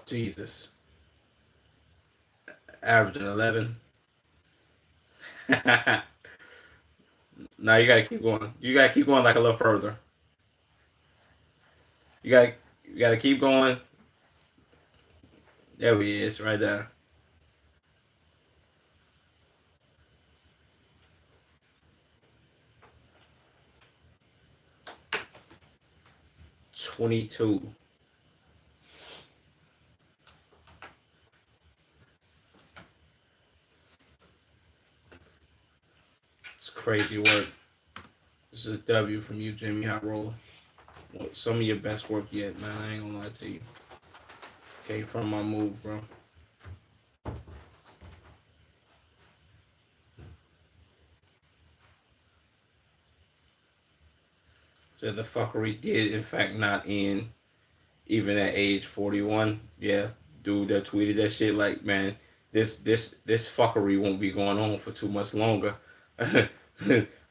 Jesus. Averaging 11. Now you gotta keep going. You gotta keep going like a little further. You gotta you gotta keep going. There he is, right there. 22. It's crazy work. This is a W from you, Jimmy Hot Roller. Some of your best work yet, man. I ain't gonna lie to you. Came from my move, bro. Said the fuckery did, in fact, not end even at age 41. Yeah, dude that tweeted that shit like, man, this fuckery won't be going on for too much longer.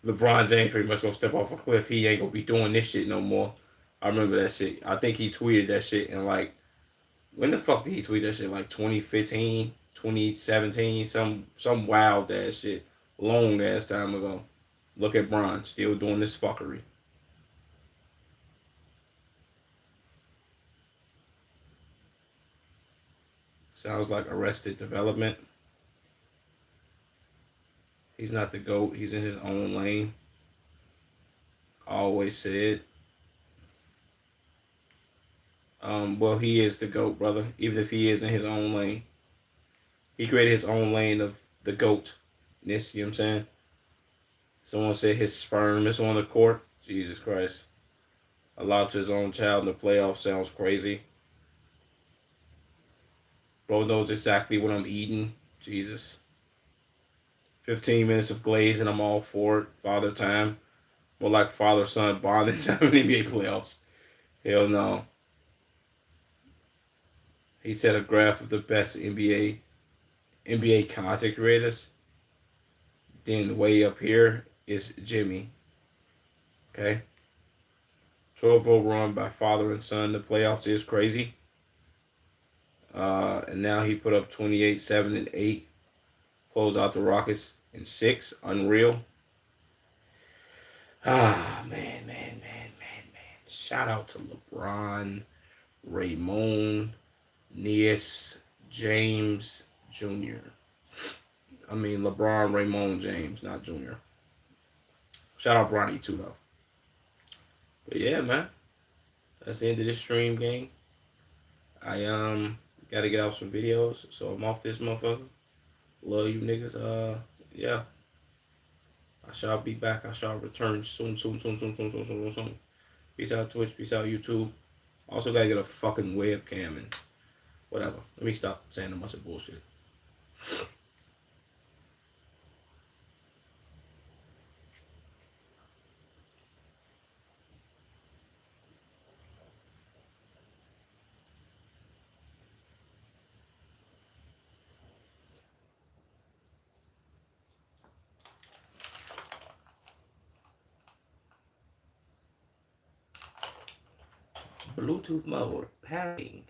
LeBron James pretty much gonna step off a cliff. He ain't gonna be doing this shit no more. I remember that shit. I think he tweeted that shit and like, when the fuck did he tweet that shit? Like 2015, 2017, some wild ass shit, long ass time ago. Look at Bron still doing this fuckery. Sounds like Arrested Development. He's not the GOAT. He's in his own lane. I always said. Well, he is the GOAT, brother. Even if he is in his own lane. He created his own lane of the GOAT. This, you know what I'm saying? Someone said his sperm is on the court. Jesus Christ. Allowed to his own child in the playoffs sounds crazy. Bro knows exactly what I'm eating. Jesus. 15 minutes of glaze and I'm all for it. Father time. More like father-son bondage in NBA playoffs. Hell no. He set a graph of the best NBA content creators. Then way up here is Jimmy. Okay. 12-0 run by father and son. The playoffs is crazy. And now he put up 28, 7, and 8. Close out the Rockets in 6. Unreal. Man. Shout out to LeBron, Raymond, Nias, James Jr. I mean LeBron Raymond James, not Jr. Shout out Bronny too though. But yeah, man. That's the end of this stream, gang. I gotta get out some videos, so I'm off this motherfucker. Love you niggas. Yeah. I shall be back. I shall return soon. Peace out Twitch. Peace out YouTube. Also gotta get a fucking webcam and whatever. Let me stop saying a bunch of bullshit. Bluetooth mode pairing.